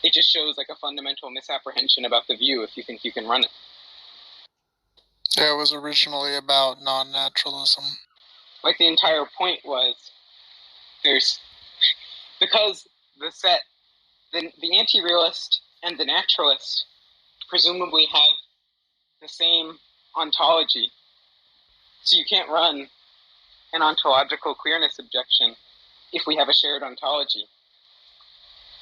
It just shows like a fundamental misapprehension about the view if you think you can run it. Yeah, it was originally about non-naturalism. Like the entire point was because the anti-realist and the naturalist presumably have the same ontology. So you can't run an ontological clearness objection if we have a shared ontology.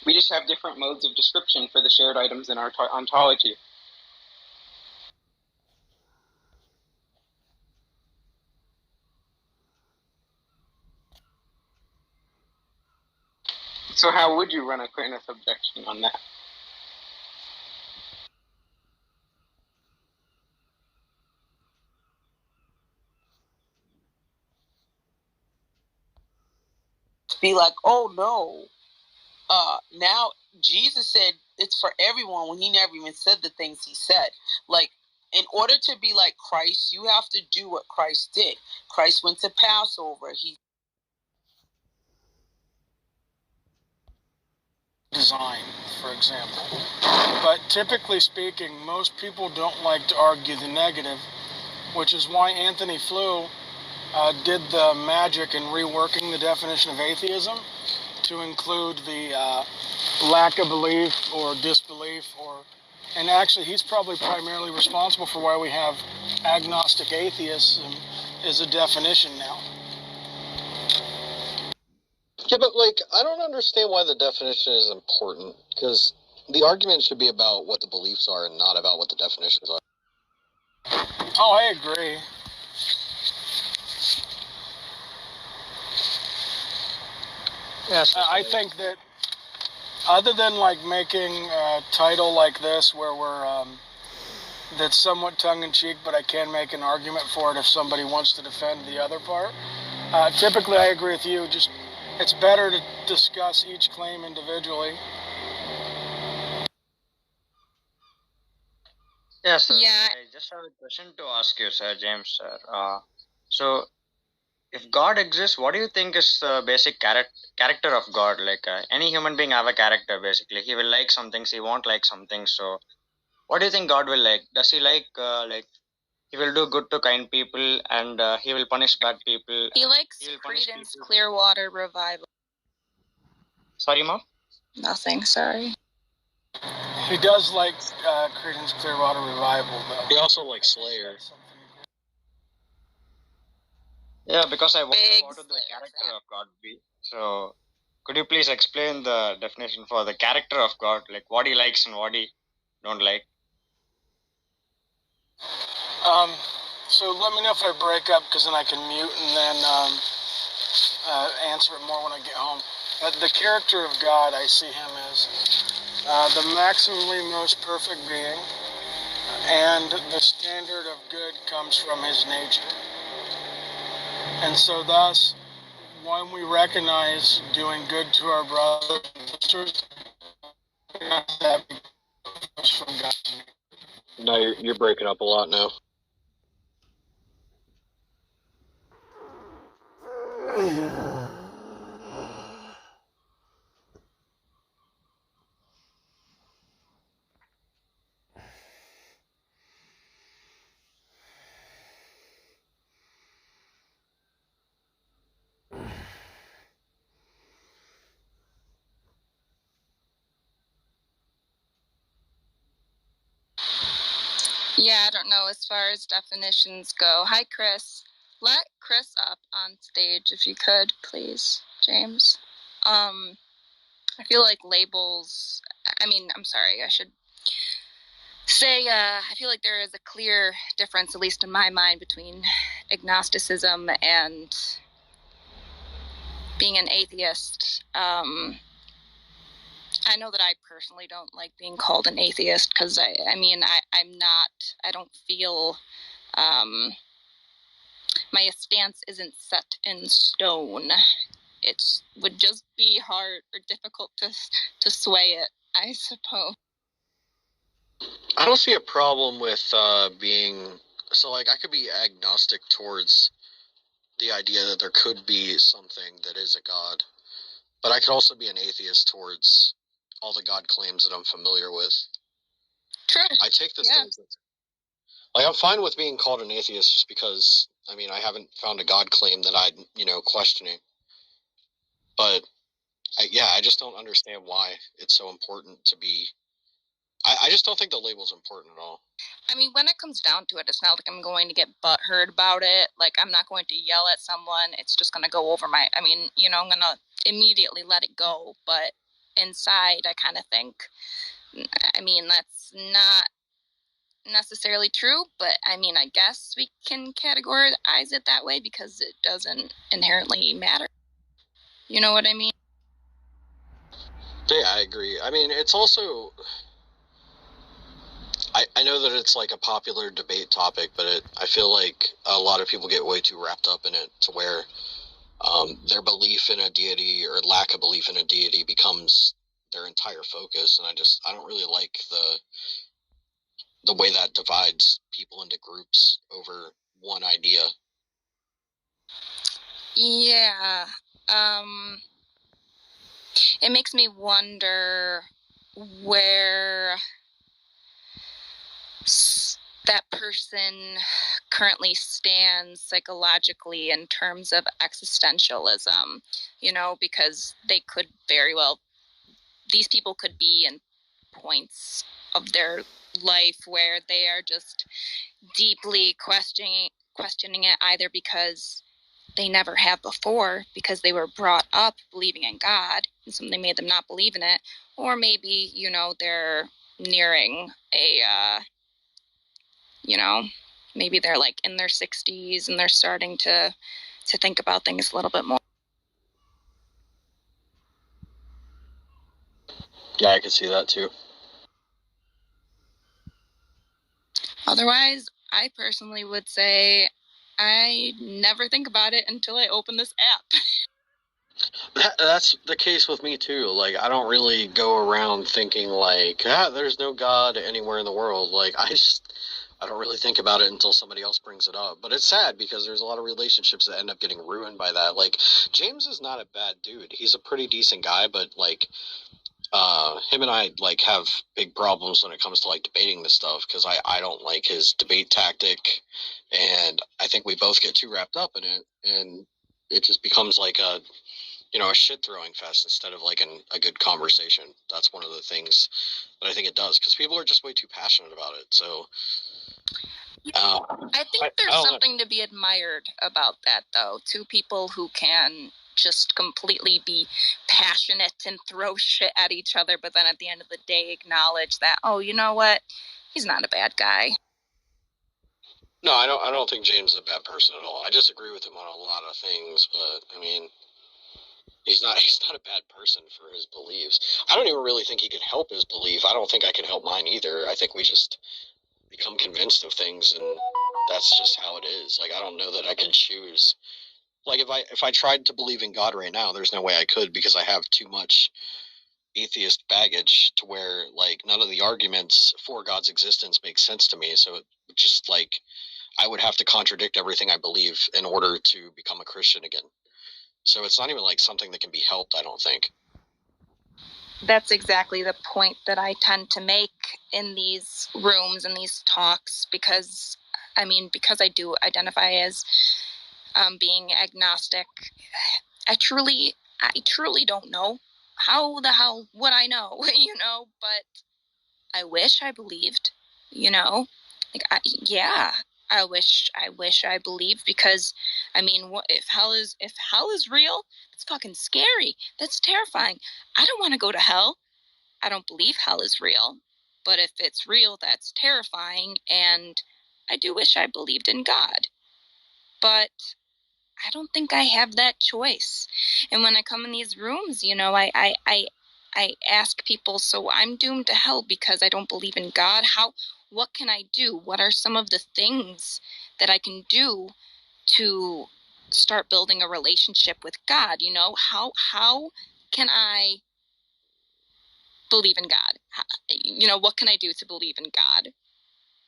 We just have different modes of description for the shared items in our ontology. So how would you run a clearness objection on that? Be like, oh no, now Jesus said it's for everyone when he never even said the things he said. Like, in order to be like Christ, you have to do what Christ did. Christ went to Passover. He design, for example. But typically speaking, most people don't like to argue the negative, which is why Anthony Flew did the magic in reworking the definition of atheism to include the lack of belief or disbelief, and actually he's probably primarily responsible for why we have agnostic atheism as a definition now. Yeah, but I don't understand why the definition is important, because the argument should be about what the beliefs are and not about what the definitions are. Oh, I agree. Yes, I think that other than making a title like this where we're that's somewhat tongue-in-cheek, but I can make an argument for it if somebody wants to defend the other part. Typically, I agree with you. Just it's better to discuss each claim individually. Yes, sir. Yeah. I just have a question to ask you, sir, James, sir. So, if God exists, what do you think is the basic character of God? Any human being have a character, basically. He will like some things, he won't like some things. So, what do you think God will like? Does he like he will do good to kind people and he will punish bad people? He likes Creedence Clearwater Revival. Sorry, Mom? Nothing, sorry. He does like Creedence Clearwater Revival, though. He also likes Slayer. Yeah, because I wonder Big what would the Slayer character fan. of God be. So, could you please explain the definition for the character of God, like what he likes and what he don't like? So let me know if I break up, because then I can mute and then answer it more when I get home. The character of God, I see him as the maximally most perfect being, and the standard of good comes from his nature. And so thus, when we recognize doing good to our brothers and sisters, that comes from God. No, you're breaking up a lot now. Yeah, I don't know as far as definitions go. Hi, Chris. Let Chris up on stage if you could, please, James. I feel like labels, I'm sorry, I should say, I feel like there is a clear difference, at least in my mind, between agnosticism and being an atheist. I know that I personally don't like being called an atheist because I don't feel, my stance isn't set in stone. It would just be hard or difficult to sway it, I suppose. I don't see a problem with being... So, I could be agnostic towards the idea that there could be something that is a God. But I could also be an atheist towards all the God claims that I'm familiar with. True. I take this Yeah. thing. Like, I'm fine with being called an atheist just because, I mean, I haven't found a God claim that I'm, questioning. But, I just don't understand why it's so important to be. I just don't think the label's important at all. I mean, when it comes down to it, it's not like I'm going to get butthurt about it. Like, I'm not going to yell at someone. It's just going to go over my, I'm going to immediately let it go. But inside, I kind of think, that's not necessarily true, but I guess we can categorize it that way because it doesn't inherently matter. You know what I mean? Yeah, I agree. I mean, it's also, I know that it's like a popular debate topic, but I feel like a lot of people get way too wrapped up in it to where their belief in a deity or lack of belief in a deity becomes their entire focus. And I don't really like the way that divides people into groups over one idea. Yeah. It makes me wonder where that person currently stands psychologically in terms of existentialism, because they could very well, these people could be in points of their life where they are just deeply questioning it, either because they never have before because they were brought up believing in God and something made them not believe in it, or maybe they're nearing a maybe they're like in their 60s and they're starting to think about things a little bit more. Yeah, I could see that too. Otherwise, I personally would say I never think about it until I open this app. That's the case with me too. Like, I don't really go around thinking like, there's no God anywhere in the world. Like, I don't really think about it until somebody else brings it up. But it's sad because there's a lot of relationships that end up getting ruined by that. Like, James is not a bad dude. He's a pretty decent guy, but like, him and I like have big problems when it comes to like debating this stuff because I don't like his debate tactic, and I think we both get too wrapped up in it, and it just becomes like a shit throwing fest instead of like a good conversation. That's one of the things that I think it does because people are just way too passionate about it. So I think there's something to be admired about that, though. Two people who can just completely be passionate and throw shit at each other, but then at the end of the day acknowledge that, oh, you know what? He's not a bad guy. No, I don't think James is a bad person at all. I disagree with him on a lot of things, but I mean, he's not a bad person for his beliefs. I don't even really think he could help his belief. I don't think I can help mine either. I think we just become convinced of things, and that's just how it is. Like, I don't know that I can choose. Like, if I tried to believe in God right now, there's no way I could because I have too much atheist baggage to where like none of the arguments for God's existence make sense to me. So it just like I would have to contradict everything I believe in order to become a Christian again. So it's not even like something that can be helped, I don't think. That's exactly the point that I tend to make in these rooms and these talks because I do identify as being agnostic. I truly don't know how the hell would I know, but I wish I believed, like I wish I believed because what if hell is real? That's fucking scary. That's terrifying. I don't want to go to hell. I don't believe hell is real. But if it's real, that's terrifying, and I do wish I believed in God. But I don't think I have that choice. And when I come in these rooms, I ask people, so I'm doomed to hell because I don't believe in God. What can I do? What are some of the things that I can do to start building a relationship with God? How can I believe in God? What can I do to believe in God?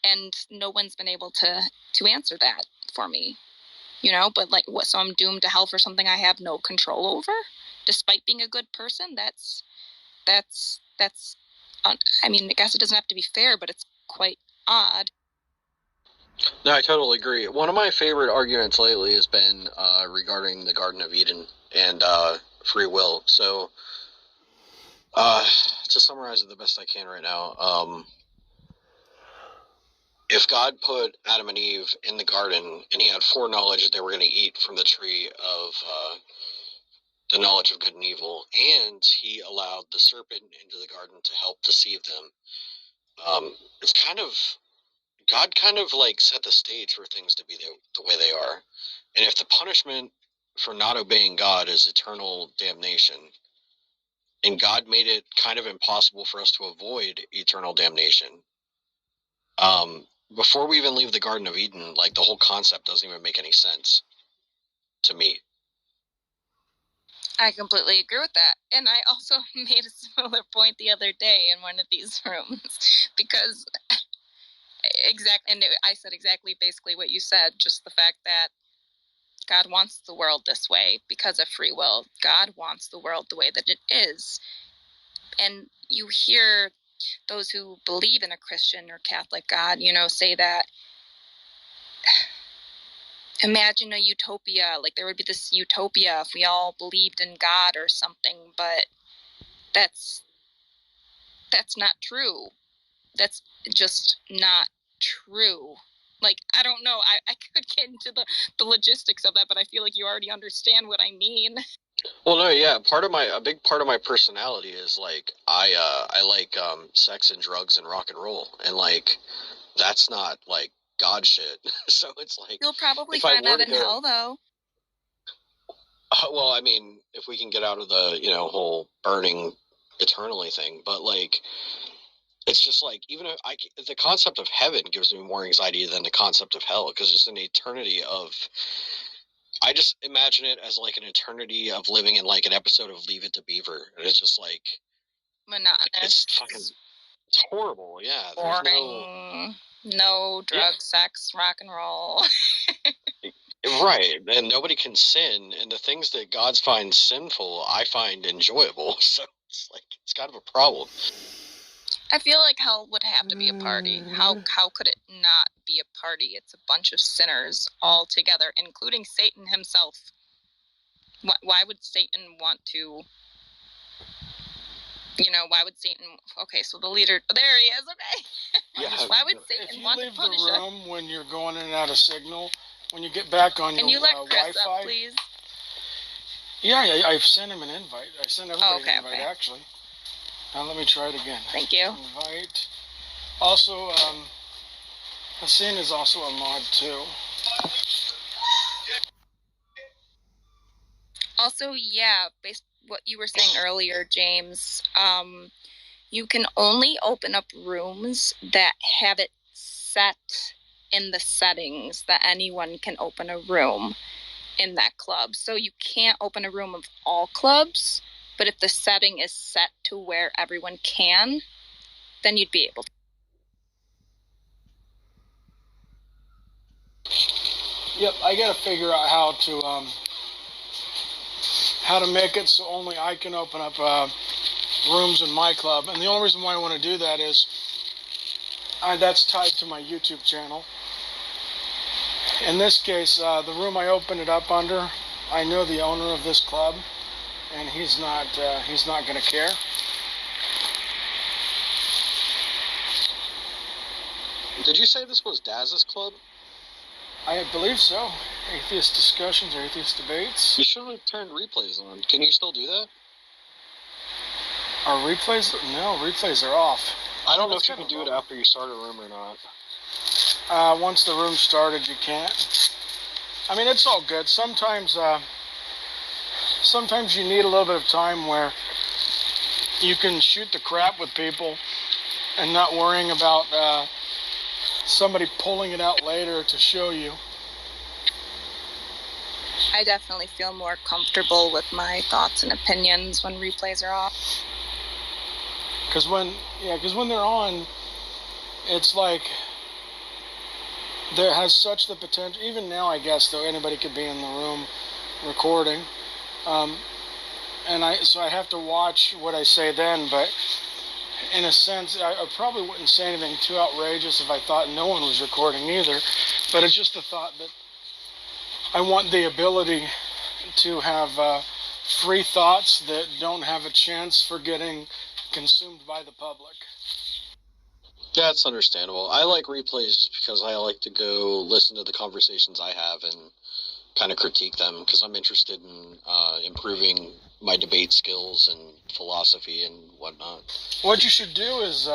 And no one's been able to answer that for me. But like what, so I'm doomed to hell for something I have no control over despite being a good person? That's that's I mean, I guess it doesn't have to be fair, but it's quite odd. No, I totally agree. One of my favorite arguments lately has been regarding the Garden of Eden and free will. So, to summarize it the best I can right now, if God put Adam and Eve in the garden and he had foreknowledge that they were going to eat from the tree of the knowledge of good and evil, and he allowed the serpent into the garden to help deceive them, it's kind of, God kind of like set the stage for things to be the way they are. And if the punishment for not obeying God is eternal damnation, and God made it kind of impossible for us to avoid eternal damnation, before we even leave the Garden of Eden, like the whole concept doesn't even make any sense to me. I completely agree with that. And I also made a similar point the other day in one of these rooms because I said exactly basically what you said, just the fact that God wants the world this way because of free will. God wants the world the way that it is. And you hear those who believe in a Christian or Catholic God, say that, imagine a utopia, like there would be this utopia if we all believed in God or something, but that's not true. That's just not true. Like, I don't know. I could get into the logistics of that, but I feel like you already understand what I mean. Well, no, yeah. A big part of my personality is like I like sex and drugs and rock and roll, and like that's not like God shit. So it's like you'll probably find that in hell, though. Well, I mean, if we can get out of the whole burning eternally thing, but like it's just like even if the concept of heaven gives me more anxiety than the concept of hell, because it's an eternity of. I just imagine it as like an eternity of living in like an episode of Leave It to Beaver, and it's just like monotonous. It's horrible. Yeah, boring. No drug, sex, rock and roll. Right, and nobody can sin, and the things that God finds sinful, I find enjoyable. So it's like it's kind of a problem. I feel like hell would have to be a party. How could it not be a party? It's a bunch of sinners all together, including Satan himself. Why would Satan want to? Why would Satan? Okay, so the leader. There he is. Okay. Yeah. Why would Satan want to punish us? If you leave the room when you're going in and out of signal, when you get back on Can your you let Chris Wi-Fi, up, please? Yeah, I've sent him an invite. I sent everybody an invite, actually. Now let me try it again. Thank you. Invite. Also, Hassan is also a mod, too. Also, yeah, based what you were saying earlier, James, you can only open up rooms that have it set in the settings that anyone can open a room in that club. So you can't open a room of all clubs, but if the setting is set to where everyone can, then you'd be able to. Yep, I gotta figure out how to make it so only I can open up rooms in my club. And the only reason why I want to do that is that's tied to my YouTube channel. In this case, the room I opened it up under, I know the owner of this club, and he's not going to care. Did you say this was Daz's club? I believe so. Atheist discussions or atheist debates. You should have turned replays on. Can you still do that? Are replays? No, replays are off. I don't know if you can do it after you start a room or not. Once the room started, you can't. I mean, it's all good. Sometimes you need a little bit of time where you can shoot the crap with people and not worrying about somebody pulling it out later to show you. I definitely feel more comfortable with my thoughts and opinions when replays are off. Because when they're on, it's like there has such the potential. Even now, I guess, though, anybody could be in the room recording. and I have to watch what I say then. But in a sense, I probably wouldn't say anything too outrageous if I thought no one was recording either. But it's just the thought that I want the ability to have free thoughts that don't have a chance for getting consumed by the public. Yeah, it's understandable. I like replays because I like to go listen to the conversations I have and kind of critique them because I'm interested in improving my debate skills and philosophy and whatnot. What you should do is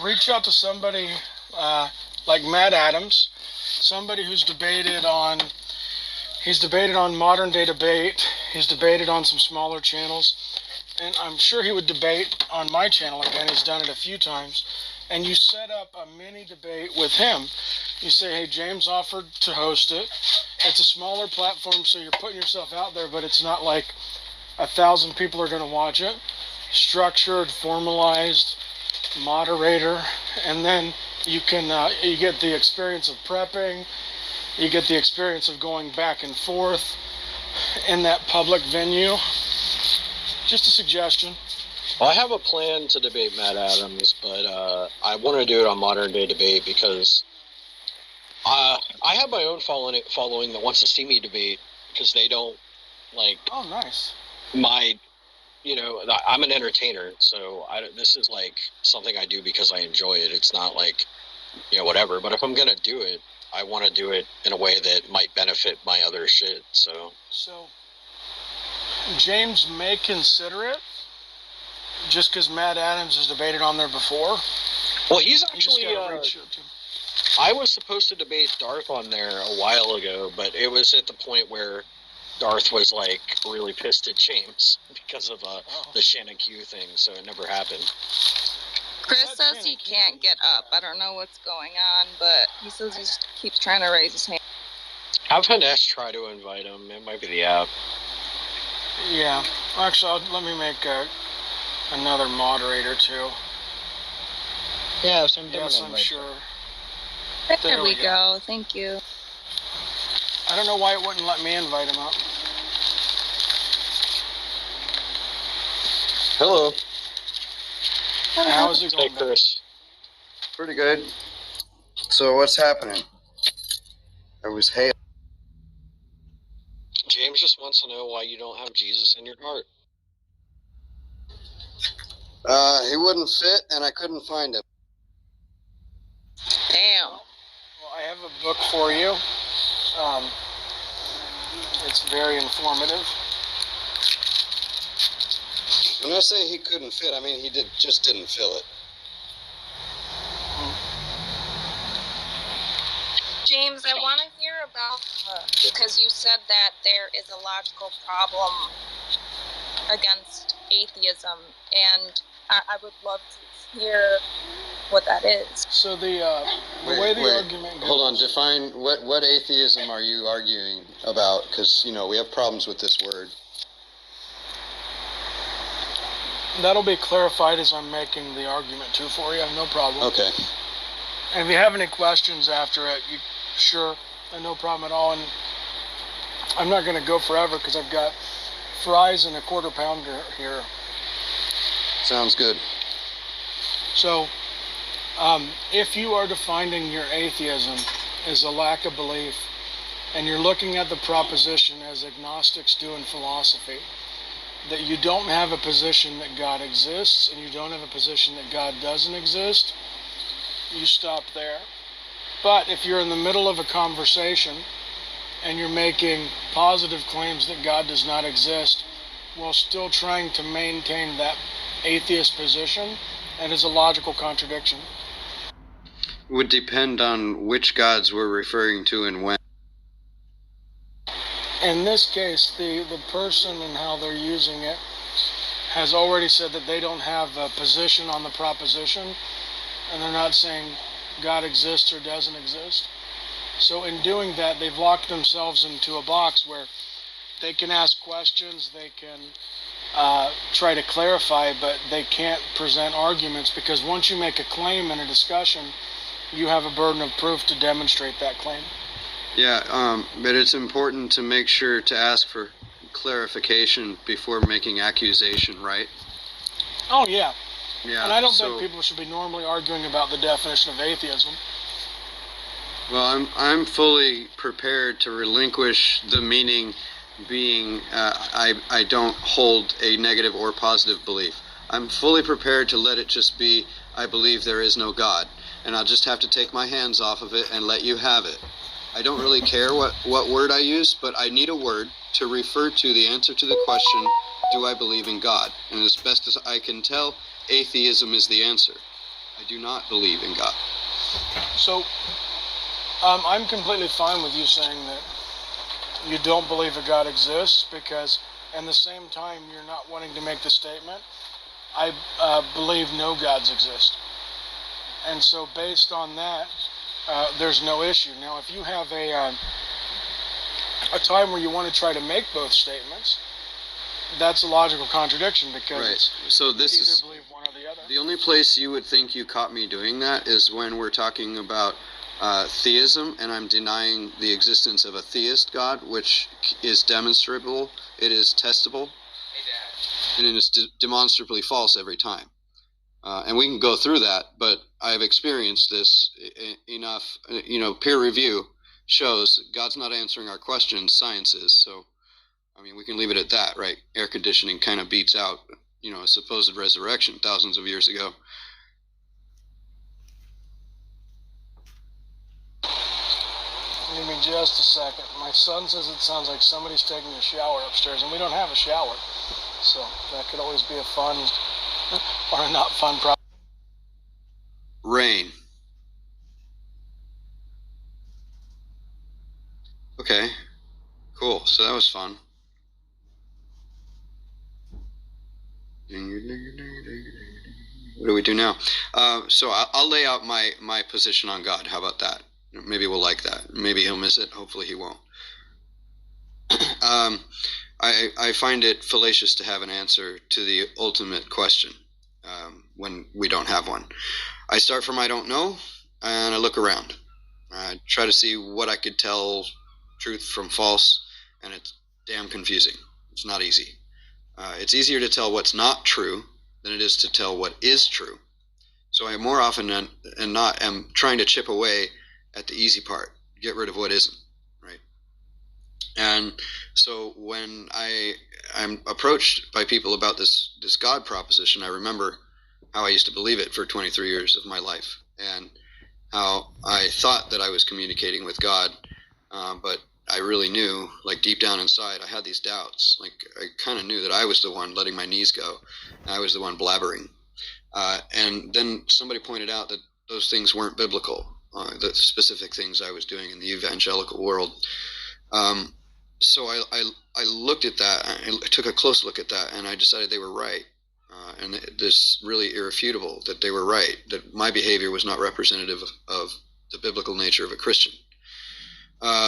reach out to somebody like Matt Adams, somebody who's debated on Modern Day Debate. He's debated on some smaller channels, and I'm sure he would debate on my channel again. He's done it a few times. And you set up a mini debate with him. You say, hey, James offered to host it. It's a smaller platform, so you're putting yourself out there, but it's not like 1,000 people are going to watch it. Structured, formalized, moderator, and then you can you get the experience of prepping. You get the experience of going back and forth in that public venue. Just a suggestion. Well, I have a plan to debate Matt Adams, but I want to do it on Modern Day Debate because I have my own following that wants to see me debate because they don't like. Oh, nice. I'm an entertainer, so this is like something I do because I enjoy it. It's not like, whatever. But if I'm gonna do it, I want to do it in a way that might benefit my other shit. So James may consider it just because Matt Adams has debated on there before. Well, he's actually. I was supposed to debate Darth on there a while ago, but it was at the point where Darth was like really pissed at James because of the Shannon Q thing, so it never happened. Chris says he can't get up. I don't know what's going on, but he says he keeps trying to raise his hand. Have Finesse try to invite him. It might be the app. Yeah. Actually, let me make another moderator too. Yes, I'm sure. There we go. Thank you. I don't know why it wouldn't let me invite him up. Hello. How's it going, Hey, Chris? Pretty good. So what's happening? I was hailed. James just wants to know why you don't have Jesus in your heart. He wouldn't fit, and I couldn't find him. Damn. Well, I have a book for you. It's very informative. When I say he couldn't fit, I mean he just didn't fill it. James, I want to hear about, because you said that there is a logical problem against atheism, and I would love to hear what that is. So the way the argument goes... Hold on, define what atheism are you arguing about? Because, we have problems with this word. That'll be clarified as I'm making the argument too for you. No problem. Okay. And if you have any questions after it, sure, no problem at all. And I'm not going to go forever because I've got fries and a quarter pounder here. Sounds good. So, if you are defining your atheism as a lack of belief, and you're looking at the proposition as agnostics do in philosophy, that you don't have a position that God exists, and you don't have a position that God doesn't exist, you stop there. But if you're in the middle of a conversation, and you're making positive claims that God does not exist, while still trying to maintain that atheist position, that is a logical contradiction. It would depend on which gods we're referring to and when. In this case, the person and how they're using it has already said that they don't have a position on the proposition, and they're not saying God exists or doesn't exist. So in doing that, they've locked themselves into a box where they can ask questions, they can try to clarify, but they can't present arguments, because once you make a claim in a discussion, you have a burden of proof to demonstrate that claim. Yeah, but it's important to make sure to ask for clarification before making accusation, right? Oh, yeah. Yeah. And I don't think people should be normally arguing about the definition of atheism. Well, I'm fully prepared to relinquish the meaning being I don't hold a negative or positive belief. I'm fully prepared to let it just be I believe there is no God, and I'll just have to take my hands off of it and let you have it. I don't really care what word I use, but I need a word to refer to the answer to the question, do I believe in God? And as best as I can tell, atheism is the answer. I do not believe in God. So, I'm completely fine with you saying that you don't believe a God exists, because at the same time you're not wanting to make the statement, I believe no gods exist. And so based on that, there's no issue. Now, if you have a time where you want to try to make both statements, that's a logical contradiction, because Right. So this you either is believe one or the other. the only place you would think you caught me doing that is when we're talking about theism, and I'm denying the existence of a theist God, which is demonstrable, it is testable, and it is demonstrably false every time. And we can go through that, but I've experienced this enough. Peer review shows God's not answering our questions, science is. So, I mean, we can leave it at that, right? Air conditioning kind of beats out, a supposed resurrection thousands of years ago. Give me just a second. My son says it sounds like somebody's taking a shower upstairs, and we don't have a shower. So that could always be a fun or a not fun problem. Rain. Okay, cool. So that was fun. What do we do now? So I'll lay out my position on God. How about that? Maybe we'll like that. Maybe he'll miss it. Hopefully he won't. I find it fallacious to have an answer to the ultimate question when we don't have one. I start from I don't know, and I look around. I try to see what I could tell truth from false, and it's damn confusing. It's not easy. It's easier to tell what's not true than it is to tell what is true. So I more often than not am trying to chip away at the easy part, get rid of what isn't, right? And so when I'm approached by people about this God proposition, I remember how I used to believe it for 23 years of my life, and how I thought that I was communicating with God, but I really knew, like deep down inside, I had these doubts. Like I kind of knew that I was the one letting my knees go. I was the one blabbering. And then somebody pointed out that those things weren't biblical, the specific things I was doing in the evangelical world. So I looked at that, I took a close look at that, and I decided they were right. And this really irrefutable that they were right, that my behavior was not representative of the biblical nature of a Christian.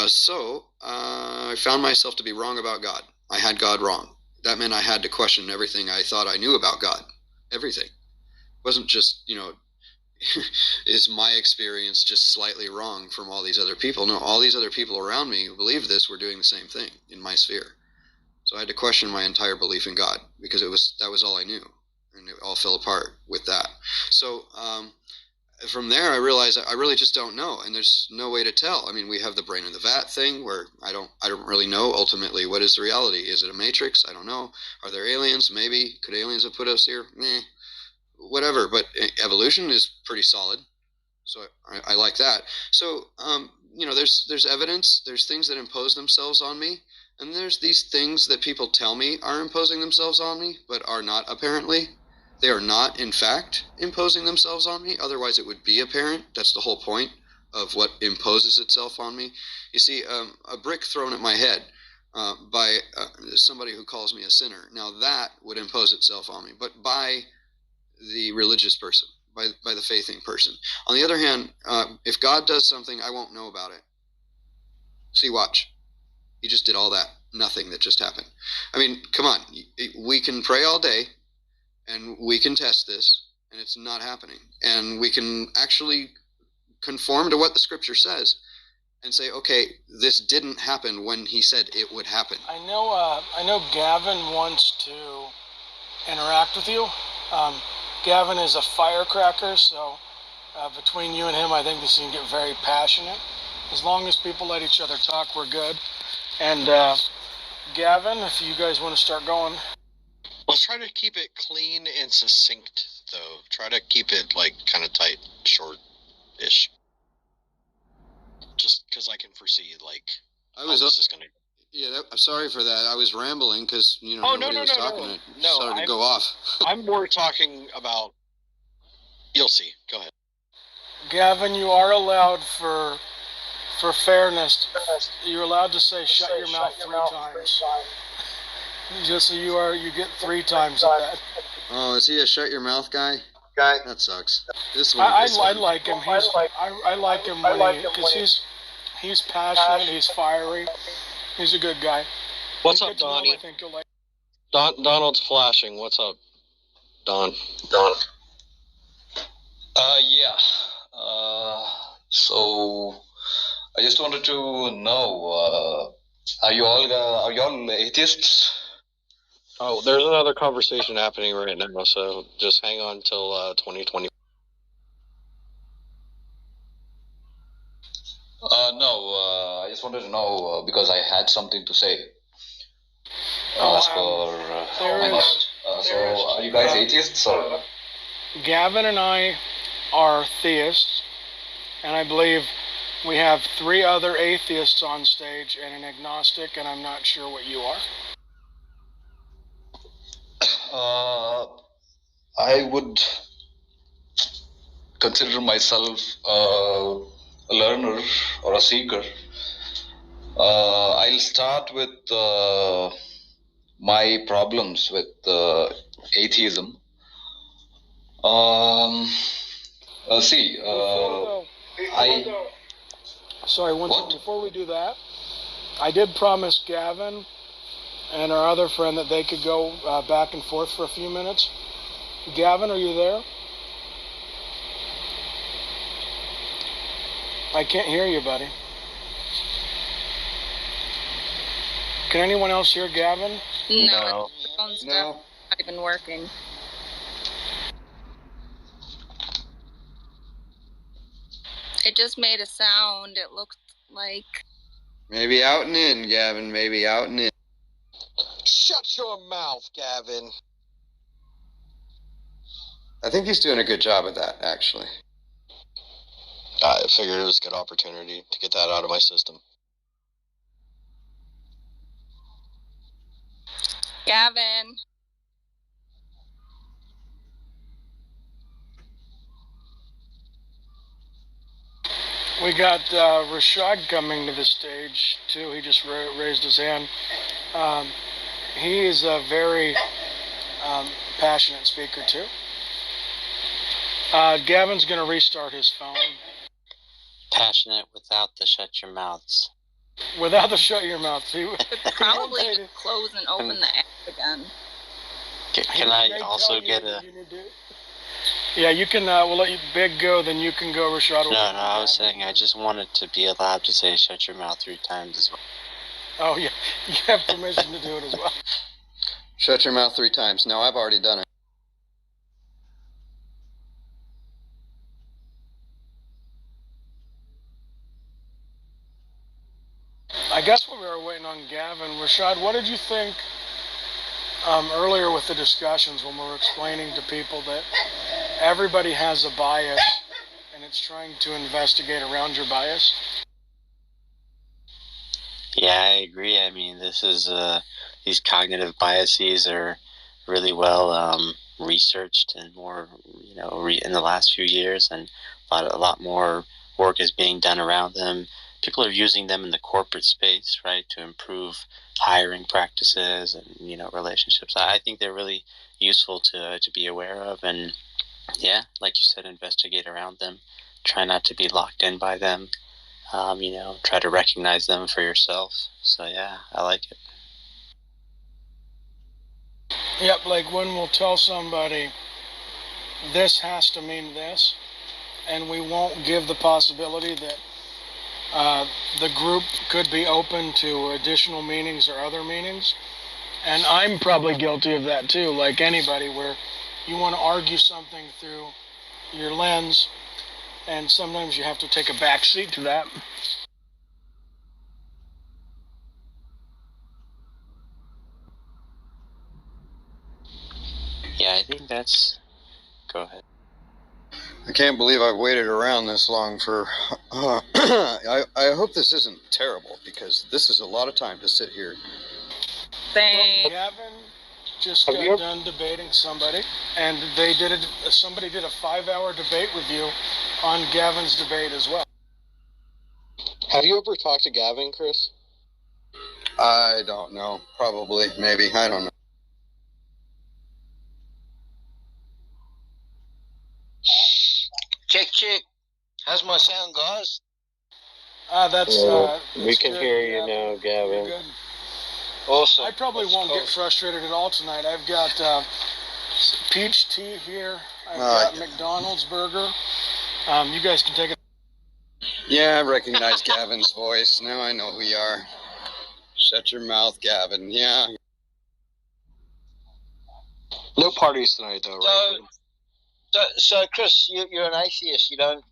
So I found myself to be wrong about God. I had God wrong. That meant I had to question everything I thought I knew about God. Everything. It wasn't just, is my experience just slightly wrong from all these other people? No, all these other people around me who believed this were doing the same thing in my sphere. So I had to question my entire belief in God, because that was all I knew, and it all fell apart with that. So from there, I realized I really just don't know, and there's no way to tell. I mean, we have the brain in the vat thing, where I don't really know ultimately what is the reality. Is it a matrix? I don't know. Are there aliens? Maybe. Could aliens have put us here? Whatever. But evolution is pretty solid, so I like that. So there's evidence. There's things that impose themselves on me, and there's these things that people tell me are imposing themselves on me, but are not apparently. They are not, in fact, imposing themselves on me. Otherwise, it would be apparent. That's the whole point of what imposes itself on me. You see, a brick thrown at my head by somebody who calls me a sinner. Now, that would impose itself on me, but by the religious person, by the faithing person. On the other hand, if God does something, I won't know about it. See, watch. He just did all that. Nothing that just happened. I mean, come on. We can pray all day, and we can test this, and it's not happening. And we can actually conform to what the scripture says, and say, okay, this didn't happen when he said it would happen. I know Gavin wants to interact with you. Gavin is a firecracker, so between you and him, I think this can get very passionate. As long as people let each other talk, we're good. And Gavin, if you guys want to start going. Let's try to keep it clean and succinct, though. Try to keep it, like, kind of tight, short-ish. Just because I can foresee, like, I was this is going to... Yeah, I'm sorry for that. I was rambling because, nobody was talking. It started to go off. I'm more talking about... You'll see. Go ahead. Gavin, you are allowed for fairness, you're allowed to say shut your mouth 3 times. Just so you get 3 times at that. Oh, is he a shut your mouth guy? That sucks. This one. I like him. I like him because he's passionate. He's fiery. He's a good guy. What's up, Donnie? I think you'll like. Donald's flashing. What's up, Don? Yeah. So I just wanted to know, are you all atheists? Oh, there's another conversation happening right now, so just hang on till 2020. No, I just wanted to know because I had something to say. So are you guys atheists or? Gavin and I are theists, and I believe we have 3 other atheists on stage and an agnostic, and I'm not sure what you are. I would consider myself a learner or a seeker. I'll start with my problems with atheism. Sorry, before we do that, I did promise Gavin and our other friend that they could go back and forth for a few minutes. Gavin, are you there? I can't hear you, buddy. Can anyone else hear Gavin? No. The phone's not even working. It just made a sound. It looked like... Maybe out and in, Gavin. Maybe out and in. Shut your mouth, Gavin. I think he's doing a good job of that, actually. I figured it was a good opportunity to get that out of my system. Gavin. We got Rashad coming to the stage, too. He just raised his hand. He is a very passionate speaker, too. Gavin's going to restart his phone. Passionate without the shut your mouths. Without the shut your mouth. Probably close and open the app again. Can I also get a... Yeah, you can, we'll let you Big go, then you can go, Rashad. No, I was saying I just wanted to be allowed to say shut your mouth 3 times as well. Oh, yeah, you have permission to do it as well. Shut your mouth 3 times. No, I've already done it. I guess when we were waiting on Gavin, Rashad, what did you think earlier with the discussions when we were explaining to people that everybody has a bias and it's trying to investigate around your bias? Yeah, I agree. I mean, this is these cognitive biases are really well researched and more, in the last few years, and a lot more work is being done around them. People are using them in the corporate space, right, to improve hiring practices and relationships. I think they're really useful to be aware of, and yeah, like you said, investigate around them. Try not to be locked in by them. Try to recognize them for yourself. So yeah, I like it. Yep, like when we'll tell somebody this has to mean this, and we won't give the possibility that the group could be open to additional meanings or other meanings. And I'm probably guilty of that too, like anybody, where you want to argue something through your lens, and sometimes you have to take a back seat to that. Yeah, I think that's... Go ahead. I can't believe I've waited around this long for... I hope this isn't terrible, because this is a lot of time to sit here. Well, Gavin just got done debating somebody, and somebody did a 5-hour debate with you on Gavin's debate as well. Have you ever talked to Gavin, Chris? I don't know. Probably. Maybe. I don't know. Check, check. How's my sound, guys? We can good, hear you now, Gavin. Good. Awesome. I probably won't get frustrated at all tonight. I've got peach tea here. I've got McDonald's burger. You guys can take it. Yeah, I recognize Gavin's voice. Now I know who you are. Shut your mouth, Gavin. Yeah. No parties tonight, though, right? So Chris, you're an atheist. You don't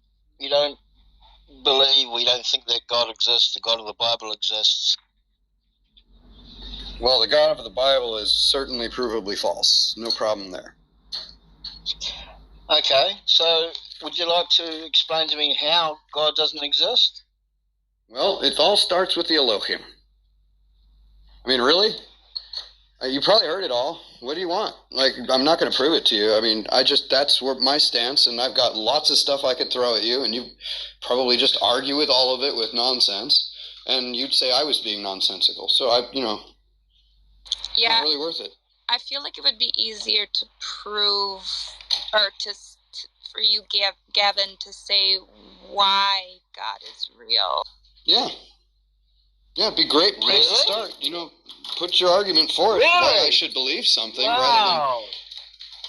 believe. We don't think that God exists. The God of the Bible exists. Well, the God of the Bible is certainly provably false. No problem there. Okay, so would you like to explain to me how God doesn't exist? Well, it all starts with the Elohim. I mean, really? You probably heard it all. What do you want? Like, I'm not going to prove it to you. I mean, that's where my stance, and I've got lots of stuff I could throw at you, and you probably just argue with all of it with nonsense, and you'd say I was being nonsensical. So Yeah, not really worth it. I feel like it would be easier to prove, or for you, Gavin, to say why God is real. Yeah. Yeah, it'd be a great place to start. Put your argument forward why I should believe something rather than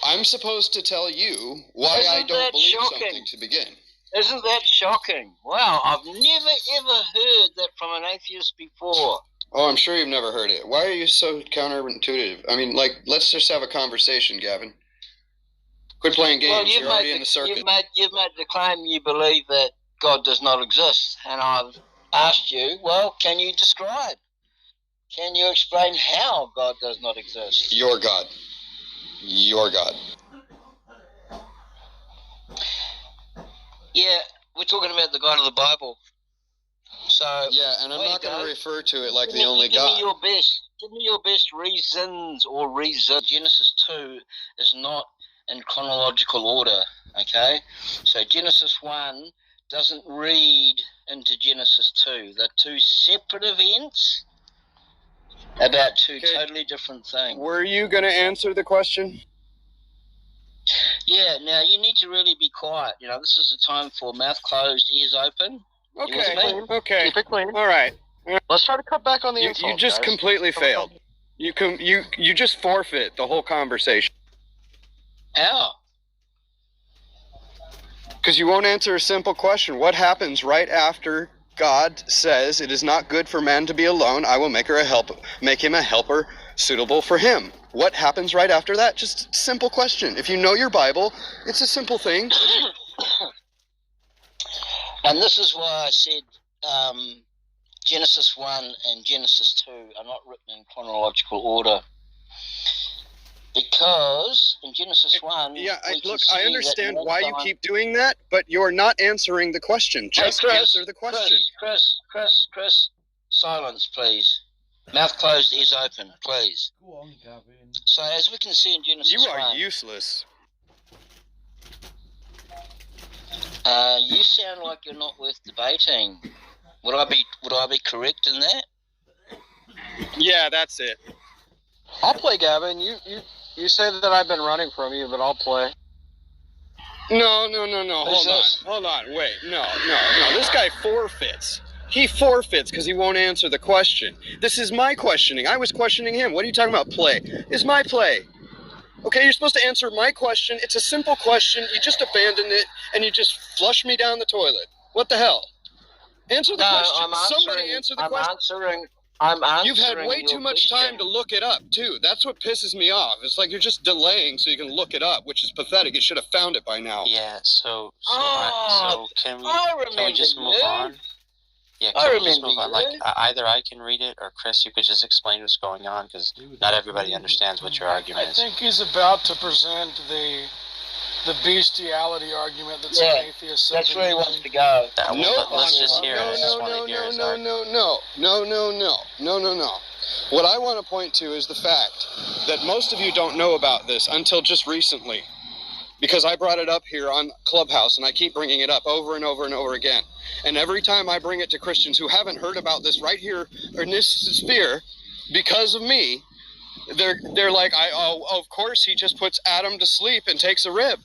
I'm supposed to tell you why I don't believe something to begin. Isn't that shocking? Wow, I've never ever heard that from an atheist before. Oh, I'm sure you've never heard it. Why are you so counterintuitive? I mean, let's just have a conversation, Gavin. Quit playing games. Well, You're already in the circuit. You've made the claim you believe that God does not exist, and I've asked you, well, can you describe? Can you explain how God does not exist? Your God. Your God. Yeah, we're talking about the God of the Bible. So yeah, and I'm not going to refer to it like the only God. Give me your best reasons or reason. Genesis 2 is not in chronological order, okay? So Genesis 1 doesn't read into Genesis 2. They're two separate events about two totally different things. Were you going to answer the question? Yeah, now you need to really be quiet. This is the time for mouth closed, ears open. Okay. Keep it clean. All right. Let's try to cut back on the insults, You just guys. completely failed. You just forfeit the whole conversation. How? Because you won't answer a simple question. What happens right after God says it is not good for man to be alone? I will make him a helper suitable for him. What happens right after that? Just a simple question. If you know your Bible, it's a simple thing. And this is why I said Genesis 1 and Genesis 2 are not written in chronological order. Because in Genesis 1... Yeah, I understand why you keep doing that, but you're not answering the question. Just answer the question. Chris, silence, please. Mouth closed, ears open, please. Go on, Gavin. So as we can see in Genesis 1... You are useless. You sound like you're not worth debating. Would I be correct in that? Yeah, that's it. I'll play, Gavin. You say that I've been running from you, but I'll play. No. Hold on. Wait. No. This guy forfeits. He forfeits because he won't answer the question. This is my questioning. I was questioning him. What are you talking about, play? It's my play. Okay, you're supposed to answer my question. It's a simple question. You just abandoned it, and you just flush me down the toilet. What the hell? Answer the No, question. I'm Somebody answering. answer the I'm question. answering. I'm answering. You've had way your too much question. time to look it up, too. That's what pisses me off. It's like you're just delaying so you can look it up, which is pathetic. You should have found it by now. Yeah. So can we just move on? Yeah, I can we just remember move on? Like you. either I can read it, or Chris, you could just explain what's going on, because not everybody understands what your I argument is. think he's about to present the bestiality argument that's an atheist. That's where he wants to go. Let's just hear it. I just want to hear his argument. No. What I want to point to is the fact that most of you don't know about this until just recently. Because I brought it up here on Clubhouse, and I keep bringing it up over and over and over again. And every time I bring it to Christians who haven't heard about this right here in this sphere, because of me, they're like, of course he just puts Adam to sleep and takes a rib.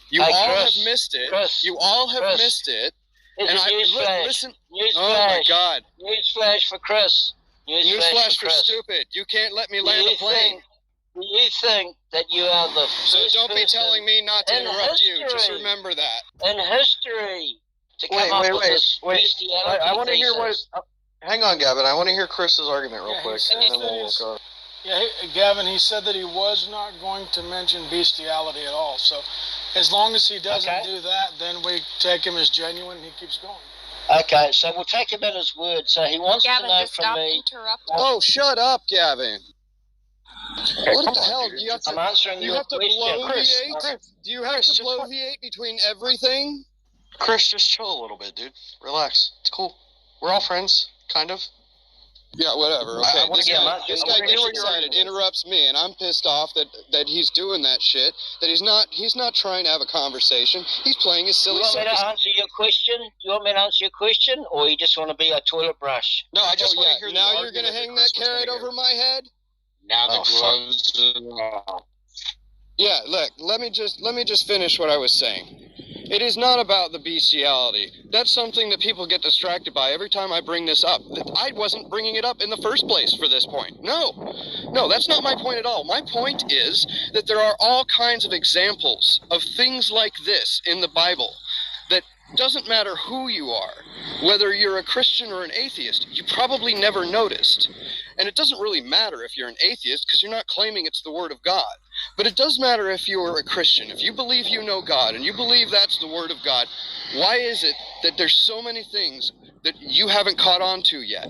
You all Chris, have missed it. Chris, you all have Chris, missed it. It's And a newsflash. listen. Newsflash. Oh my God. Newsflash for Chris. Newsflash for Chris. stupid. You can't let me land a plane. Do you think that you are the So first don't be person telling me not to in interrupt you. Just history- remember that. in history to come up with this bestiality I want to hear what. thesis? Hang on, Gavin. I want to hear Chris's argument real Yeah, he quick, said and then that we'll he's- go. Yeah, Gavin, he said that he was not going to mention bestiality at all. So as long as he doesn't do that, then we take him as genuine and he keeps going. Okay, so we'll take him at his word. So he wants Gavin, to know just from stop me. interrupting. Oh, shut up, Gavin. What the hell? Do you have I'm to, answering do you your have to question. blow Chris, the 8? Chris, Do you have Chris, to just blow fuck- the 8 between everything? Chris, just chill a little bit, dude. Relax. It's cool. We're all friends, kind of. Yeah, whatever. Okay, I wanna this get guy, my- this I guy wanna hear gets what your excited, argument is. interrupts me, and I'm pissed off that he's doing that shit. That he's not trying to have a conversation. He's playing his Do you silly want me circus. to answer your question? Do you want me to answer your question, or you just want to be a toilet brush? No, I just want to hear. Now the you're gonna argument hang Chris that was carrot gonna over give. my head? Now the Oh, fuck. gloves are off. Yeah, look, let me just finish what I was saying. It is not about the bestiality. That's something that people get distracted by every time I bring this up. I wasn't bringing it up in the first place for this point. No, that's not my point at all. My point is that there are all kinds of examples of things like this in the Bible that doesn't matter who you are, whether you're a Christian or an atheist, you probably never noticed. And it doesn't really matter if you're an atheist because you're not claiming it's the Word of God. But it does matter if you're a Christian. If you believe you know God and you believe that's the Word of God, why is it that there's so many things that you haven't caught on to yet?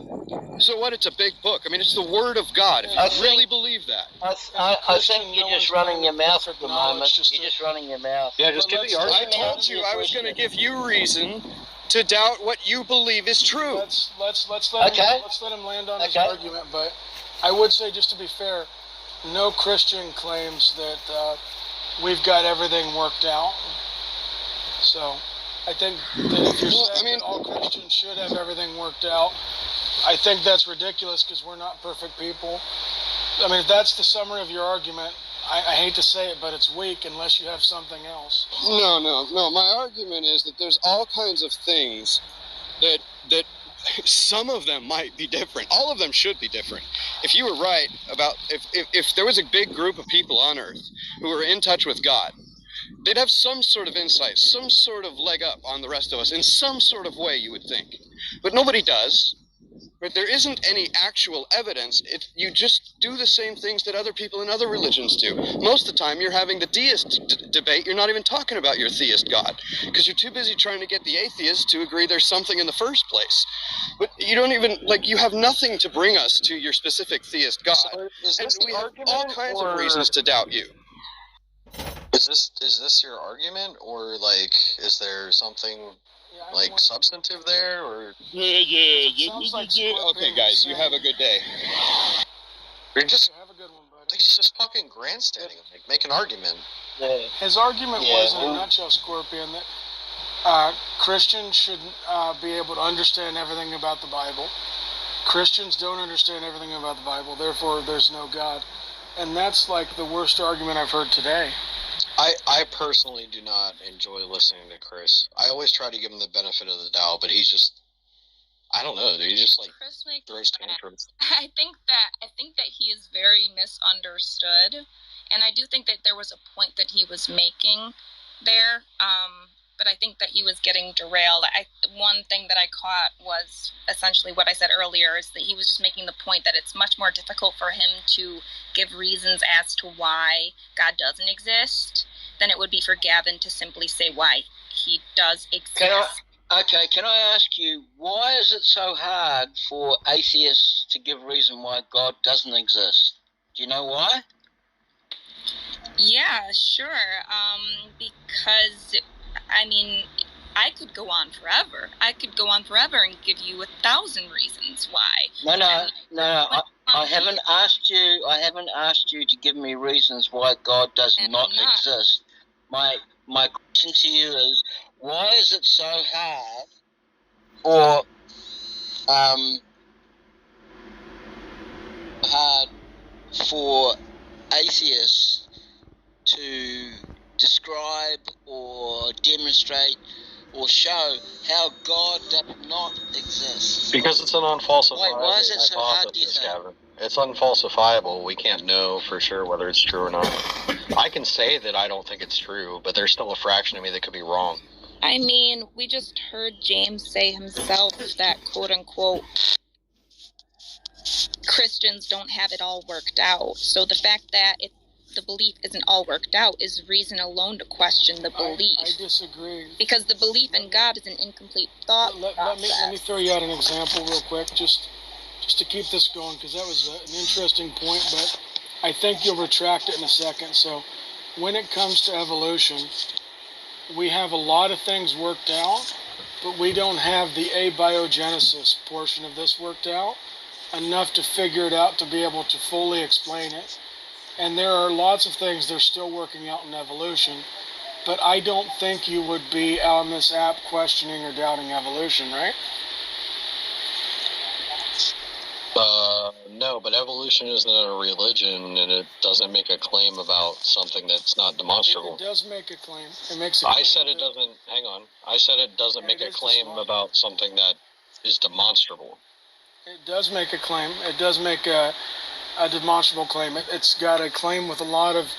So what? It's a big book. I mean, it's the Word of God. If you really believe that. I think you're just running your mouth at the moment. just You're just running your mouth. Yeah, just give the I argument. told you I was going to give you reason to doubt what you believe is true. Let's let him land on his argument. But I would say, just to be fair, no Christian claims that we've got everything worked out. So I think that if you're saying that all Christians should have everything worked out, I think that's ridiculous because we're not perfect people. I mean, if that's the summary of your argument, I hate to say it, but it's weak unless you have something else. No. My argument is that there's all kinds of things that some of them might be different. All of them should be different. If you were right about if there was a big group of people on Earth who were in touch with God, they'd have some sort of insight, some sort of leg up on the rest of us in some sort of way, you would think. But nobody does. But there isn't any actual evidence. You just do the same things that other people in other religions do. Most of the time, you're having the deist debate. You're not even talking about your theist God because you're too busy trying to get the atheists to agree there's something in the first place. But you don't even, you have nothing to bring us to your specific theist God. So is And this we the have argument, all kinds or of reasons to doubt you. is this your argument, or is there something substantive there, or Okay, guys, you have a good day. you're just Have a good one, buddy. it's just fucking grandstanding, make an argument. His argument Yeah, was, in a well- nutshell, Scorpion, that Christians should be able to understand everything about the Bible. Christians don't understand everything about the Bible, therefore there's no God. And that's like the worst argument I've heard today. I personally do not enjoy listening to Chris. I always try to give him the benefit of the doubt, but he's just, I don't know, dude. He just Chris makes throws tantrums. I think that he is very misunderstood, and I do think that there was a point that he was making there. but I think that he was getting derailed. One thing that I caught was essentially what I said earlier, is that he was just making the point that it's much more difficult for him to give reasons as to why God doesn't exist than it would be for Gavin to simply say why he does exist. Can I ask you, why is it so hard for atheists to give reason why God doesn't exist? Do you know why? Yeah, sure. Because, I mean, I could go on forever. I could go on forever and give you 1,000 reasons why. No. I haven't asked you. I haven't asked you to give me reasons why God does not exist. My question to you is, why is it so hard for atheists to describe or demonstrate or show how God does not exist? Because it's an unfalsifiable why is it so hard, do you think? Gavin. It's unfalsifiable. We can't know for sure whether it's true or not. I can say that I don't think it's true, but there's still a fraction of me that could be wrong. I mean, we just heard James say himself that, quote-unquote, Christians don't have it all worked out. So the fact that the belief isn't all worked out is reason alone to question the belief. I disagree. Because the belief in God is an incomplete thought process. Let me throw you out an example real quick, just to keep this going, because that was an interesting point, but I think you'll retract it in a second. So when it comes to evolution, we have a lot of things worked out, but we don't have the abiogenesis portion of this worked out enough to figure it out to be able to fully explain it. And there are lots of things they're still working out in evolution, but I don't think you would be on this app questioning or doubting evolution, right? No, but evolution isn't a religion, and it doesn't make a claim about something that's not demonstrable. It does make a claim. It makes a claim. I said it doesn't. Hang on. I said it doesn't make a claim about something that is demonstrable. It does make a claim. It does make a demonstrable claim. It's got a claim with a lot of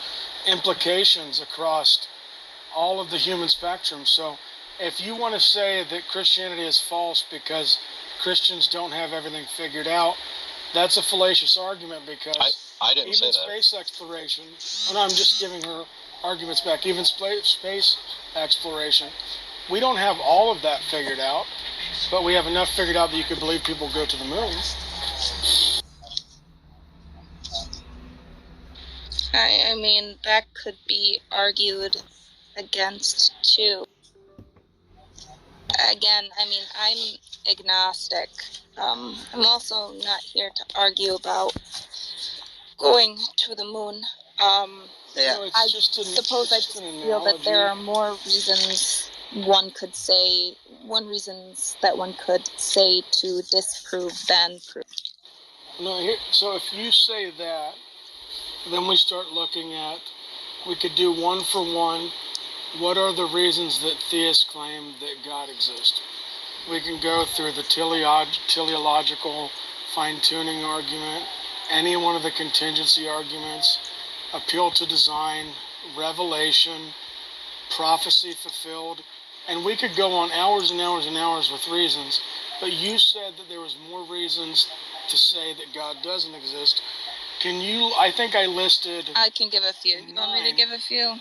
implications across all of the human spectrum. So if you want to say that Christianity is false because Christians don't have everything figured out, that's a fallacious argument, because I didn't say that. Space exploration, and I'm just giving her arguments back, even space exploration, we don't have all of that figured out, but we have enough figured out that you could believe people go to the moon. I mean, that could be argued against too. Again, I mean, I'm agnostic. I'm also not here to argue about going to the moon. I suppose I feel that there are more reasons one could say to disprove than prove. No, so if you say that, then we start looking at, we could do one for one. What are the reasons that theists claim that God exists? We can go through the teleological fine-tuning argument, any one of the contingency arguments, appeal to design, revelation, prophecy fulfilled, and we could go on hours and hours and hours with reasons, but you said that there was more reasons to say that God doesn't exist. I think I listed... I can give a few. You want me to give a few?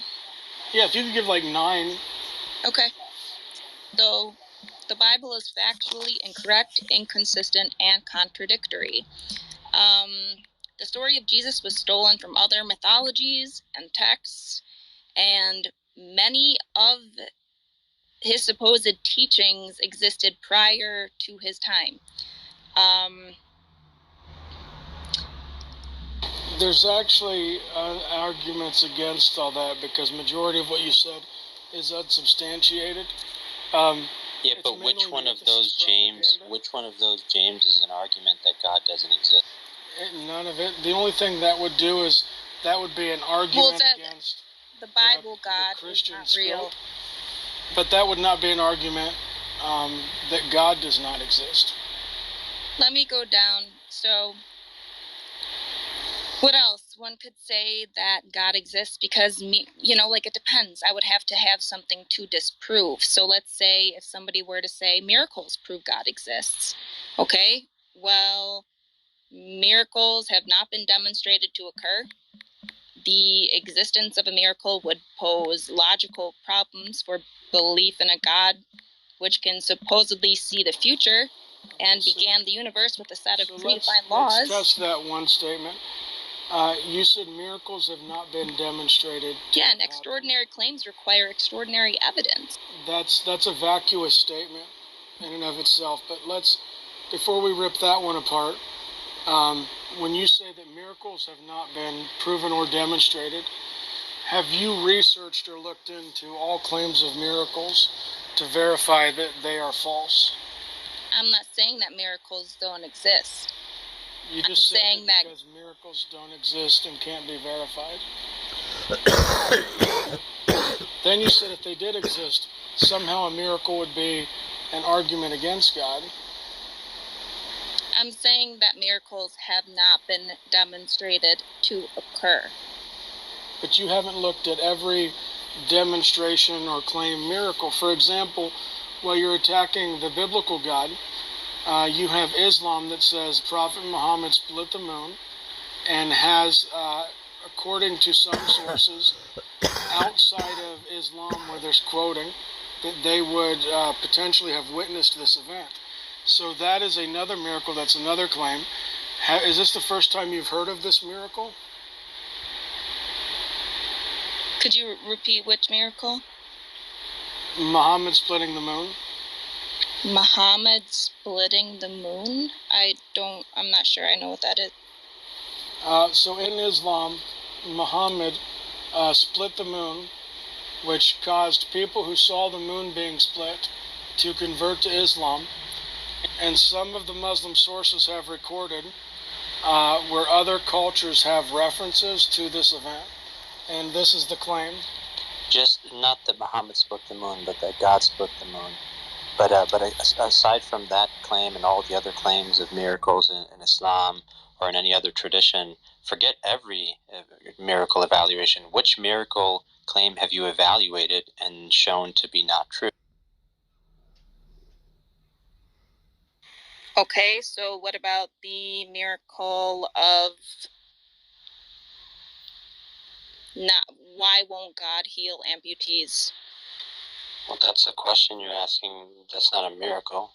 Yeah, if you could give like 9. Okay. Though the Bible is factually incorrect, inconsistent, and contradictory. The story of Jesus was stolen from other mythologies and texts, and many of his supposed teachings existed prior to his time. There's actually arguments against all that, because majority of what you said is unsubstantiated. Yeah, but which one of those James is an argument that God doesn't exist? None of it. The only thing that would do is, that would be an argument against the Bible. God Christian is not real. But that would not be an argument that God does not exist. Let me go down. So, what else? one could say that God exists because, like it depends. I would have to have something to disprove. So let's say if somebody were to say miracles prove God exists. Okay, well, miracles have not been demonstrated to occur. The existence of a miracle would pose logical problems for belief in a God which can supposedly see the future and began the universe with a set of predefined laws. Let's test that one statement. You said miracles have not been demonstrated. Yeah, and extraordinary claims require extraordinary evidence. That's a vacuous statement in and of itself. But before we rip that one apart, when you say that miracles have not been proven or demonstrated, have you researched or looked into all claims of miracles to verify that they are false? I'm not saying that miracles don't exist. You just said that because miracles don't exist and can't be verified. Then you said if they did exist, somehow a miracle would be an argument against God. I'm saying that miracles have not been demonstrated to occur. But you haven't looked at every demonstration or claim miracle. For example, while you're attacking the biblical God, you have Islam that says Prophet Muhammad split the moon and has, according to some sources, outside of Islam where there's quoting, that they would potentially have witnessed this event. So that is another miracle. That's another claim. Is this the first time you've heard of this miracle? Could you repeat which miracle? Muhammad splitting the moon. Muhammad splitting the moon? I'm not sure I know what that is. So in Islam, Muhammad split the moon, which caused people who saw the moon being split to convert to Islam. And some of the Muslim sources have recorded where other cultures have references to this event. And this is the claim. Just not that Muhammad split the moon, but that God split the moon. But aside from that claim and all the other claims of miracles in Islam or in any other tradition, forget every miracle evaluation. Which miracle claim have you evaluated and shown to be not true? Okay, so what about the miracle of why won't God heal amputees? Well, that's a question you're asking. That's not a miracle.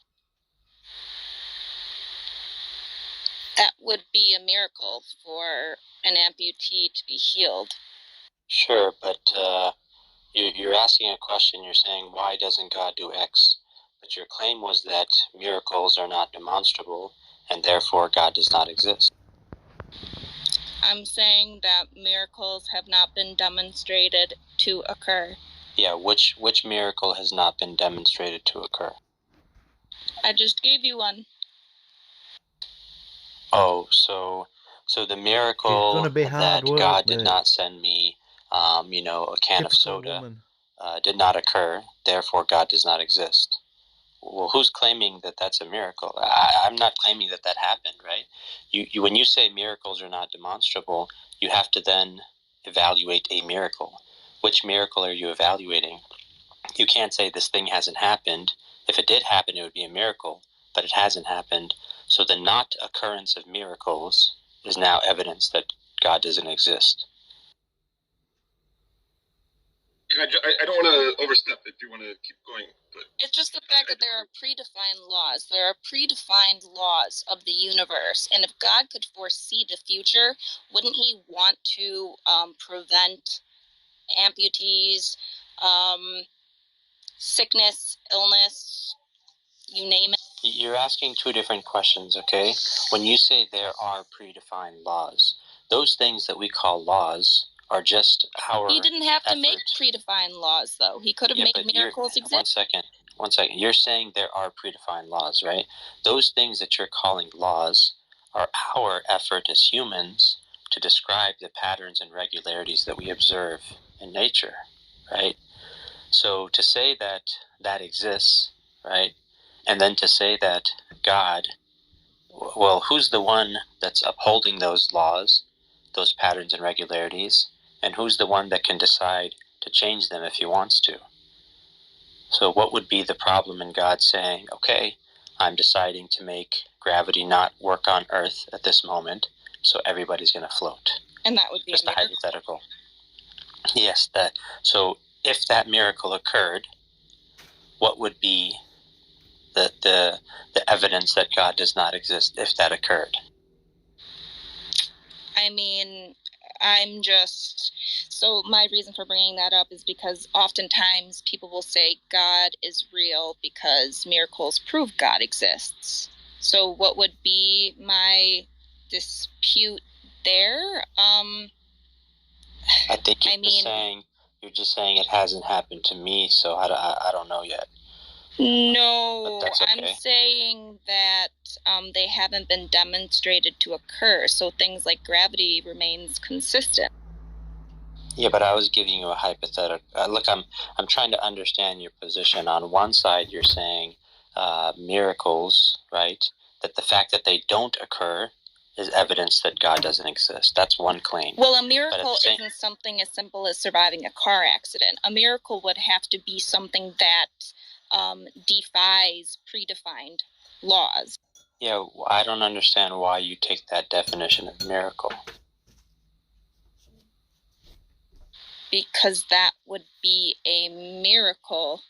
That would be a miracle for an amputee to be healed. Sure, but you're asking a question. You're saying, why doesn't God do X? But your claim was that miracles are not demonstrable, and therefore God does not exist. I'm saying that miracles have not been demonstrated to occur. Yeah, which miracle has not been demonstrated to occur? I just gave you one. Oh, so the miracle that God did not send me, a can of soda, did not occur. Therefore, God does not exist. Well, who's claiming that that's a miracle? I'm not claiming that happened, right? You when you say miracles are not demonstrable, you have to then evaluate a miracle. Which miracle are you evaluating? You can't say this thing hasn't happened. If it did happen, it would be a miracle, but it hasn't happened. So the not occurrence of miracles is now evidence that God doesn't exist. I don't want to overstep if you want to keep going. But it's just the fact that there are predefined laws. There are predefined laws of the universe. And if God could foresee the future, wouldn't he want to prevent amputees, sickness, illness, you name it? You're asking two different questions, okay? When you say there are predefined laws, those things that we call laws are just our He didn't have effort. to make predefined laws, though. He could have made miracles exist. One second. You're saying there are predefined laws, right? Those things that you're calling laws are our effort as humans to describe the patterns and regularities that we observe in nature, right? So to say that exists, right? And then to say that God, well, who's the one that's upholding those laws those patterns and regularities, and who's the one that can decide to change them if he wants to? So what would be the problem in God saying, okay, I'm deciding to make gravity not work on Earth at this moment, so everybody's going to float? And that would be just a a miracle. hypothetical. Yes, that. So if that miracle occurred, what would be the evidence that God does not exist if that occurred? I mean, so my reason for bringing that up is because oftentimes people will say God is real because miracles prove God exists. So what would be my dispute there? I think you're just saying it hasn't happened to me, so I don't know yet. No, But that's okay. I'm saying that they haven't been demonstrated to occur, so things like gravity remains consistent. Yeah, but I was giving you a hypothetical. Look, I'm trying to understand your position. On one side, you're saying miracles, right? That the fact that they don't occur is evidence that God doesn't exist. That's one claim. Well, a miracle isn't something as simple as surviving a car accident. A miracle would have to be something that defies predefined laws. Yeah, I don't understand why you take that definition of miracle. Because that would be a miracle.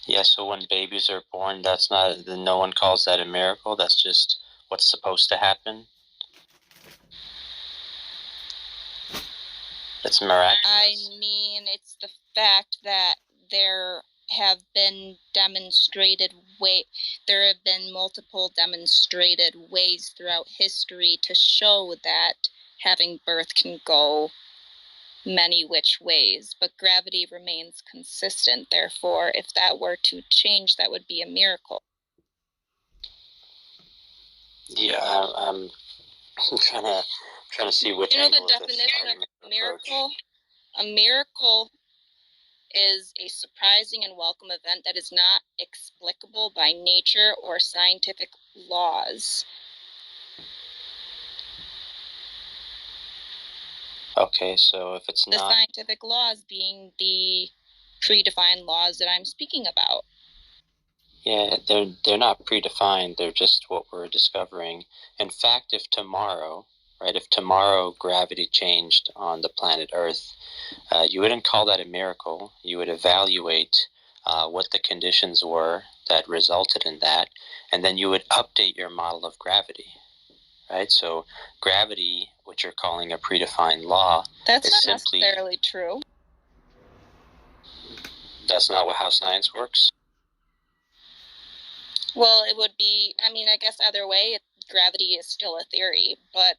Yeah, so when babies are born, no one calls that a miracle. That's just what's supposed to happen. It's miraculous. I mean, it's the fact that there have been multiple demonstrated ways throughout history to show that having birth can go many which ways, but gravity remains consistent. Therefore, if that were to change, that would be a miracle. Yeah, I'm trying to see which. You know the definition of a miracle? A miracle is a surprising and welcome event that is not explicable by nature or scientific laws. Okay, so if it's the scientific laws being the predefined laws that I'm speaking about. Yeah, they're not predefined. They're just what we're discovering. In fact, if tomorrow gravity changed on the planet Earth, you wouldn't call that a miracle. You would evaluate what the conditions were that resulted in that, and then you would update your model of gravity. Right? So gravity, which you're calling a predefined law, that's is not simply necessarily true. That's not how science works. Well, it would be, I guess either way, gravity is still a theory, but...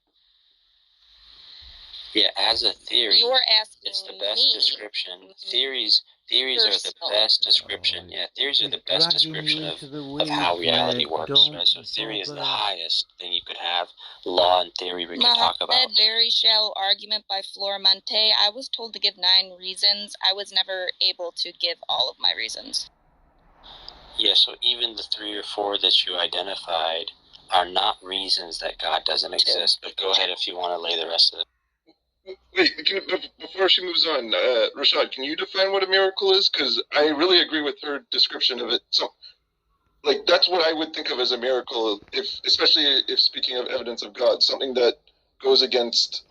Yeah, as a theory, you're asking it's the best description. Theories are the best description. Yeah, theories are the best description of how reality works. Right? So theory is the highest thing you could have. Law and theory we could talk about. Very shallow argument by Floramente. I was told to give 9 reasons. I was never able to give all of my reasons. Yeah, so even the 3 or 4 that you identified are not reasons that God doesn't exist. But go ahead if you want to lay the rest of it. Wait, before she moves on, Rashad, can you define what a miracle is? Because I really agree with her description of it. So, that's what I would think of as a miracle, especially if speaking of evidence of God, something that goes against,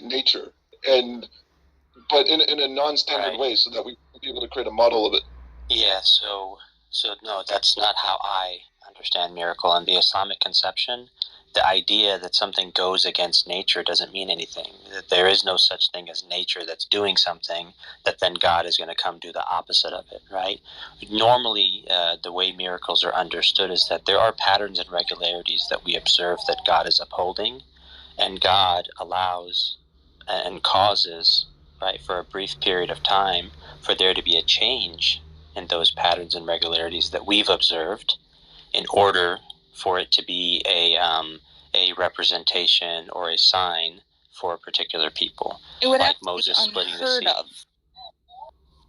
nature, but in a non-standard way, so that we can be able to create a model of it. Yeah, so no, that's not how I understand miracle. In the Islamic conception, the idea that something goes against nature doesn't mean anything. That there is no such thing as nature that's doing something that then God is going to come do the opposite of it, right? Normally, the way miracles are understood is that there are patterns and regularities that we observe that God is upholding, and God allows and causes, right, for a brief period of time for there to be a change in those patterns and regularities that we've observed in order for it to be a representation or a sign for a particular people. It would like have to Moses be splitting the unheard sea. of.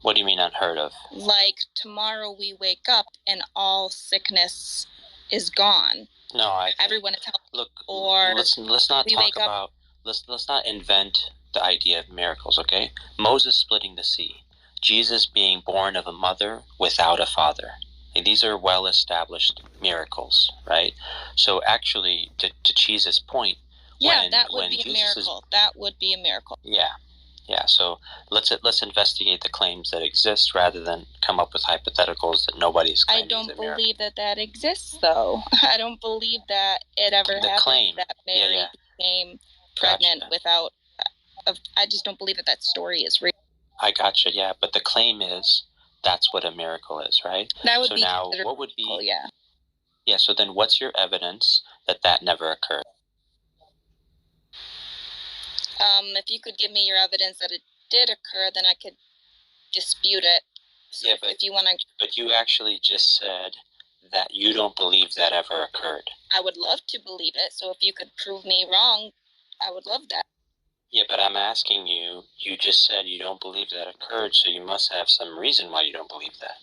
What do you mean unheard of? Like tomorrow we wake up and all sickness is gone. No, I think, everyone is healthy, look. or Let's not we talk wake up. about. Let's not invent the idea of miracles. Okay, Moses splitting the sea, Jesus being born of a mother without a father. These are well-established miracles, right? So actually, to Cheese's point, Yeah, that would be a Jesus miracle. That would be a miracle. yeah. So let's investigate the claims that exist rather than come up with hypotheticals that nobody's I claiming is don't a miracle. believe that exists, though. I don't believe that it ever The happened claim, that Mary yeah. became pregnant Gotcha. without. I just don't believe that story is real. I gotcha, yeah. But the claim is that's what a miracle is, right? That would So be now, considered what would be? miracle, yeah. Yeah. So then, what's your evidence that never occurred? If you could give me your evidence that it did occur, then I could dispute it. So Yeah, if you want to, But you actually just said that you don't believe that ever occurred. I would love to believe it. So if you could prove me wrong, I would love that. Yeah, but I'm asking you. You just said you don't believe that occurred, so you must have some reason why you don't believe that.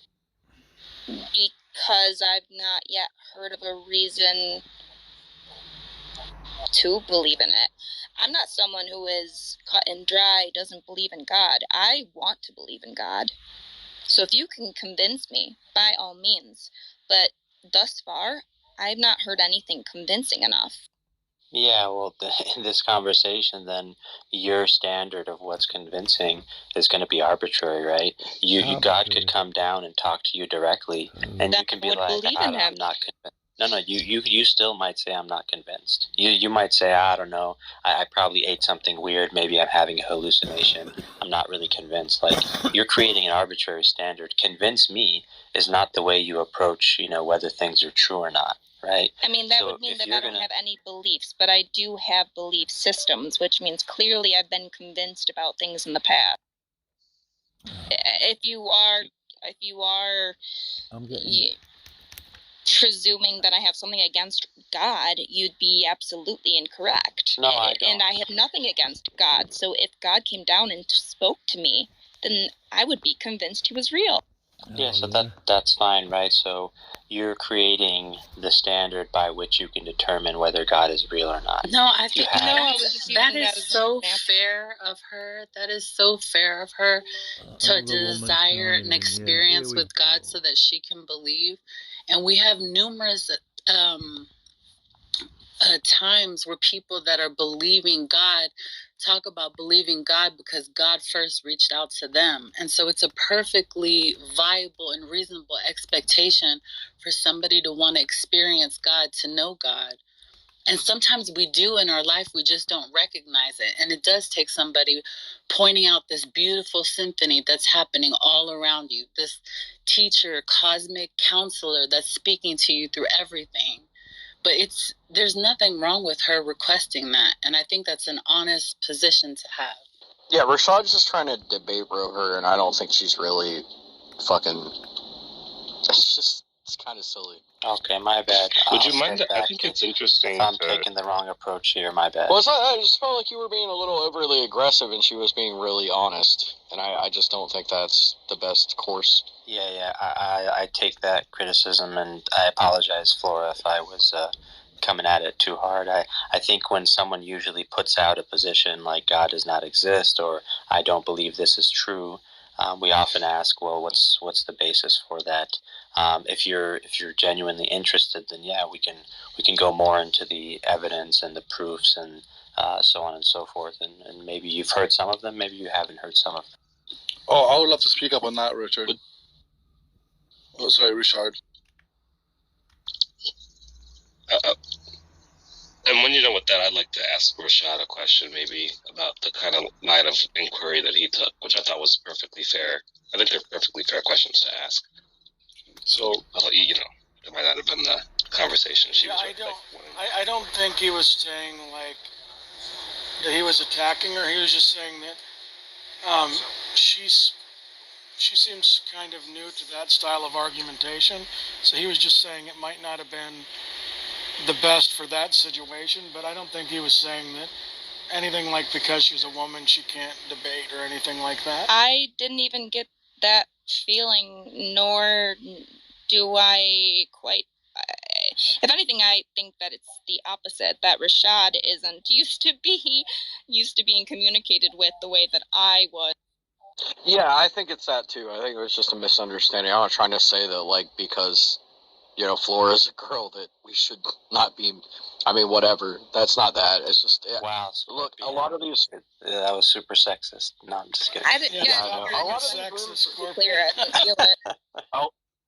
Because I've not yet heard of a reason to believe in it. I'm not someone who is cut and dry, doesn't believe in God. I want to believe in God. So if you can convince me, by all means. But thus far, I've not heard anything convincing enough. Yeah, well, in this conversation, then your standard of what's convincing is going to be arbitrary, right? God could come down and talk to you directly, and you can be like, I'm not convinced. No, you still might say I'm not convinced. You might say, I don't know, I probably ate something weird, maybe I'm having a hallucination, I'm not really convinced. Like, you're creating an arbitrary standard. Convince me is not the way you approach, whether things are true or not, right? I mean, that would mean that I don't have any beliefs, but I do have belief systems, which means clearly I've been convinced about things in the past. If you are presuming that I have something against God, you'd be absolutely incorrect. No, I don't. And I have nothing against God. So if God came down and spoke to me, then I would be convinced he was real. Yeah, so that's fine, right? So you're creating the standard by which you can determine whether God is real or not. No, I think that is as so an example. fair of her. That is so fair of her to desire an experience with God so that she can believe. And we have numerous times where people that are believing God talk about believing God because God first reached out to them. And so it's a perfectly viable and reasonable expectation for somebody to want to experience God, to know God. And sometimes we do in our life, we just don't recognize it. And it does take somebody pointing out this beautiful symphony that's happening all around you, this teacher, cosmic counselor that's speaking to you through everything. But there's nothing wrong with her requesting that. And I think that's an honest position to have. Yeah, Rashad's just trying to debate her, and I don't think she's really fucking... It's kind of silly. Okay, my bad. Would you mind? I think it's interesting. If I'm taking the wrong approach here, my bad. Well, I just felt like you were being a little overly aggressive, and she was being really honest. And I just don't think that's the best course. Yeah, I take that criticism, and I apologize, Flora, if I was coming at it too hard. I think when someone usually puts out a position like God does not exist, or I don't believe this is true, we often ask, well, what's the basis for that? If you're genuinely interested, then yeah, we can go more into the evidence and the proofs and so on and so forth. And maybe you've heard some of them, maybe you haven't heard some of them. Oh, I would love to speak up on that, Richard. Oh, sorry, Richard. And when you're done with that, I'd like to ask Rashad a question, maybe about the kind of line of inquiry that he took, which I thought was perfectly fair. I think they're perfectly fair questions to ask. So, it might not have been the conversation she was. I don't think he was saying that he was attacking her. He was just saying that she seems kind of new to that style of argumentation. So he was just saying it might not have been the best for that situation, but I don't think he was saying that anything like because she's a woman she can't debate or anything like that. I didn't even get that feeling, nor do I quite. If anything, I think that it's the opposite, that Rashad isn't used to being communicated with the way that I was. Yeah, I think it's that too. I think it was just a misunderstanding. I'm not trying to say that, like, because, you know, Flora's a girl that we should not be. I mean, whatever. That's not that. It's just Wow. Look, a lot of these. That was super sexist. No, I'm just kidding. I know. A lot of these rooms,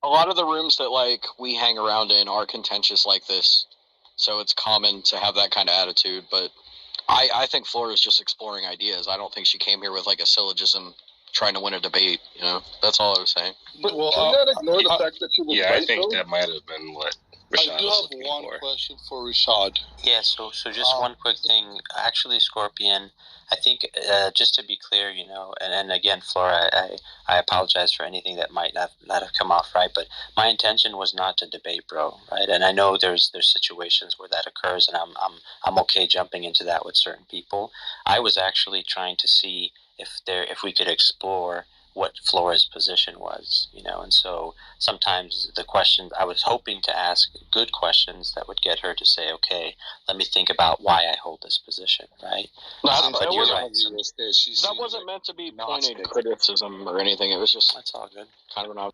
a lot of the rooms that like we hang around in are contentious like this, so it's common to have that kind of attitude. But I think Flora's just exploring ideas. I don't think she came here with like a syllogism trying to win a debate. You know, that's all I was saying. But can we not ignore the fact that she was Yeah, I right, think though? that might have been what I Rashad do was have looking one for. question for Rashad. Yeah, so just one quick thing. Actually, Scorpion, I think just to be clear, you know, and again, Flora, I apologize for anything that might not have come off right, but my intention was not to debate, bro, right? And I know there's situations where that occurs, and I'm okay jumping into that with certain people. I was actually trying to see if we could explore what Flora's position was, you know, and so sometimes the questions I was hoping to ask good questions that would get her to say, okay, let me think about why I hold this position, right? But you're right. That wasn't meant to be pointed criticism or anything. It was just that's all good. Kind of an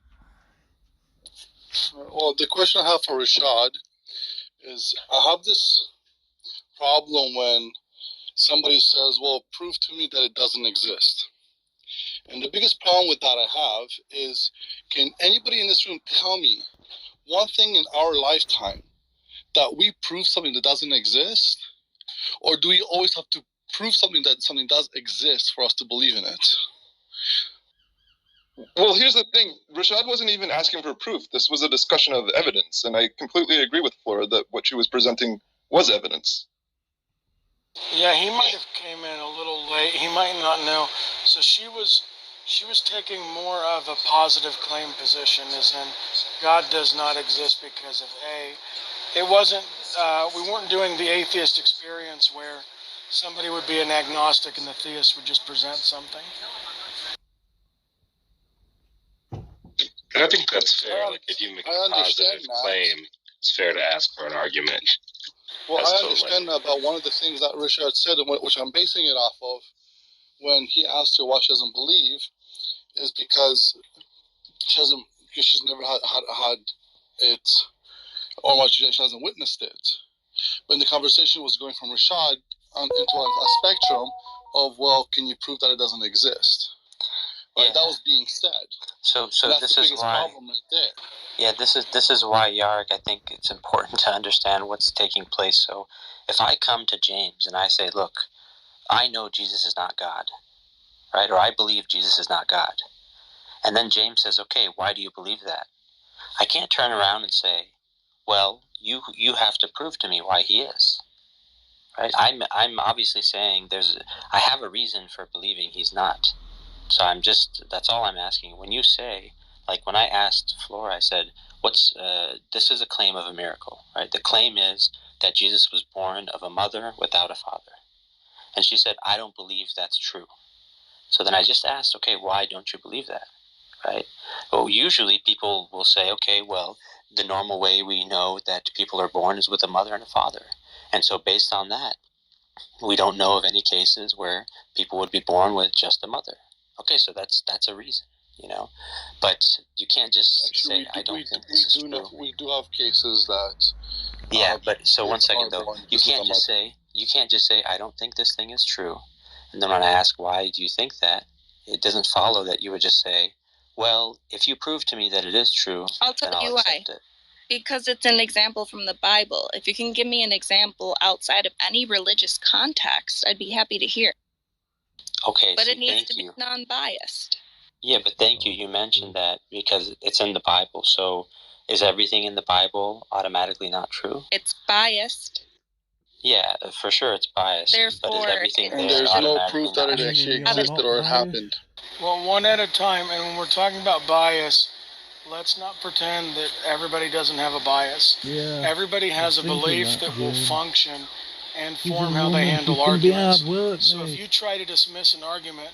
Well, the question I have for Rashad is, I have this problem when somebody says, well, prove to me that it doesn't exist. And the biggest problem with that I have is, can anybody in this room tell me one thing in our lifetime that we prove something that doesn't exist? Or do we always have to prove something that something does exist for us to believe in it? Well, here's the thing. Rashad wasn't even asking for proof. This was a discussion of evidence, and I completely agree with Flora that what she was presenting was evidence. Yeah, he might have came in a little late. He might not know. So she was taking more of a positive claim position, as in God does not exist because of A. It wasn't. We weren't doing the atheist experience where somebody would be an agnostic and the theist would just present something. And I think that's fair. Like, if you make a positive claim, it's fair to ask for an argument. Well, That's I understand that, but one of the things that Richard said, and which I'm basing it off of, when he asked her why she doesn't believe, is because she's never had it, or much she hasn't witnessed it. When the conversation was going from Rashad into a spectrum of, well, can you prove that it doesn't exist? Right, Yeah. that was being said. So And this the is biggest why. problem right there. Yeah, this is why, Yarg, I think it's important to understand what's taking place. So if I come to James and I say, look, I know Jesus is not God, right? Or I believe Jesus is not God. And then James says, okay, why do you believe that? I can't turn around and say, well, you have to prove to me why he is. Right? I'm obviously saying I have a reason for believing he's not. So that's all I'm asking. When you say, like when I asked Flora, I said, this is a claim of a miracle, right? The claim is that Jesus was born of a mother without a father. And she said, I don't believe that's true. So then I just asked, okay, why don't you believe that, right? Well, usually people will say, okay, well, the normal way we know that people are born is with a mother and a father. And so based on that, we don't know of any cases where people would be born with just a mother. Okay, so that's a reason, you know, but you can't just say I don't think this is true. We do have cases that. Yeah, but so 1 second though, you can't just say I don't think this thing is true, and then when I ask why do you think that, it doesn't follow that you would just say, well, if you prove to me that it is true, I'll tell then I'll you why. accept it. Because it's an example from the Bible. If you can give me an example outside of any religious context, I'd be happy to hear. Okay, But so it needs thank to be you. non-biased. Yeah, but thank you. You mentioned that because it's in the Bible. So is everything in the Bible automatically not true? It's biased. Yeah, for sure it's biased. But is Therefore, everything And there there's no automatically proof that not it true? actually existed or it happened. Well, one at a time, and when we're talking about bias, let's not pretend that everybody doesn't have a bias. Yeah, everybody has a thinking belief that, that will yeah. function and He's a form how they woman, handle she's gonna be arguments. hard work, So mate. if you try to dismiss an argument